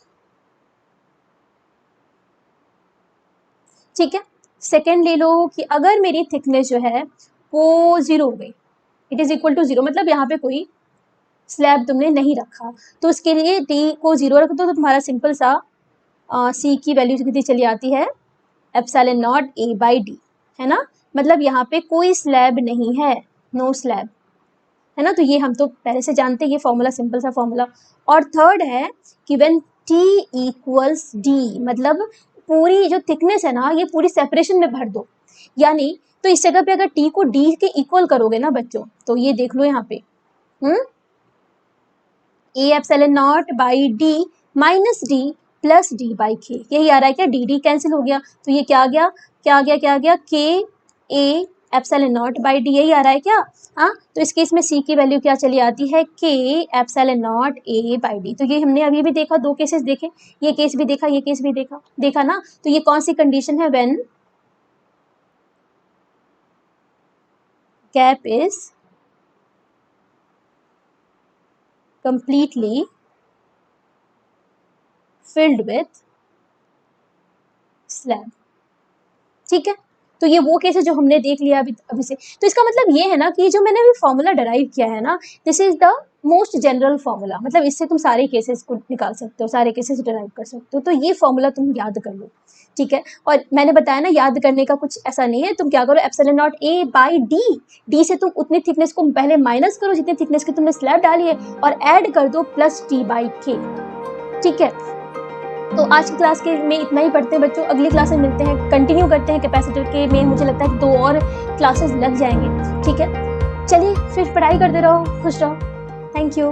ठीक है, सेकेंड ले लो कि अगर मेरी थिकनेस जो है वो जीरो हो गई, it is equal to zero, मतलब यहाँ पे कोई स्लैब तुमने नहीं रखा, तो उसके लिए टी को जीरो रख दो, तो तुम्हारा सिंपल सा सी की वैल्यू कितनी चली आती है, epsilon not a by D, है ना। मतलब यहाँ पे कोई स्लैब नहीं है, नो स्लैब, है ना। तो ये हम तो पहले से जानते हैं, ये फॉर्मूला सिंपल सा फॉर्मूला। और थर्ड है कि व्हेन टी इक्वल्स डी, मतलब पूरी जो थिकनेस है ना ये पूरी सेपरेशन में भर दो, यानी तो इस जगह पे अगर टी को डी के इक्वल करोगे ना बच्चों, तो ये देख लो यहाँ पे A epsilon not by D minus D plus D by के, यही आ रहा है क्या, डी डी कैंसिल हो गया, तो ये क्या आ गया, के A epsilon not by D, यही आ रहा है क्या। हाँ, तो इस केस में सी की वैल्यू क्या चली आती है, के epsilon not a by D. तो ये हमने अभी भी देखा, दो केसेस देखे, ये केस भी देखा, ये केस भी देखा ना। तो ये कौन सी कंडीशन है, when gap is completely filled with slab. ठीक है, तो ये वो केस है जो हमने देख लिया अभी से। तो इसका मतलब ये है ना कि जो मैंने अभी फॉर्मूला डराइव किया है ना, this is the most general formula, मतलब इससे तुम सारे केसेस को निकाल सकते हो, सारे केसेस डराइव कर सकते हो। तो ये फॉर्मूला तुम याद कर लो, ठीक है। और मैंने बताया ना, याद करने का कुछ ऐसा नहीं है, तुम क्या करो, epsilon not a by D, D से तुम उतनी थिकनेस को पहले माइनस करो जितनी थिकनेस की तुमने स्लैब डाली है, और ऐड कर दो प्लस टी बाई के, ठीक है। तो आज की क्लास के में इतना ही पढ़ते हैं बच्चों, अगली क्लास में मिलते हैं, कंटिन्यू करते हैं कैपेसिटर के में। मुझे लगता है 2 और क्लासेस लग जाएंगे, ठीक है। चलिए फिर पढ़ाई करते रहो, खुश रहो, थैंक यू।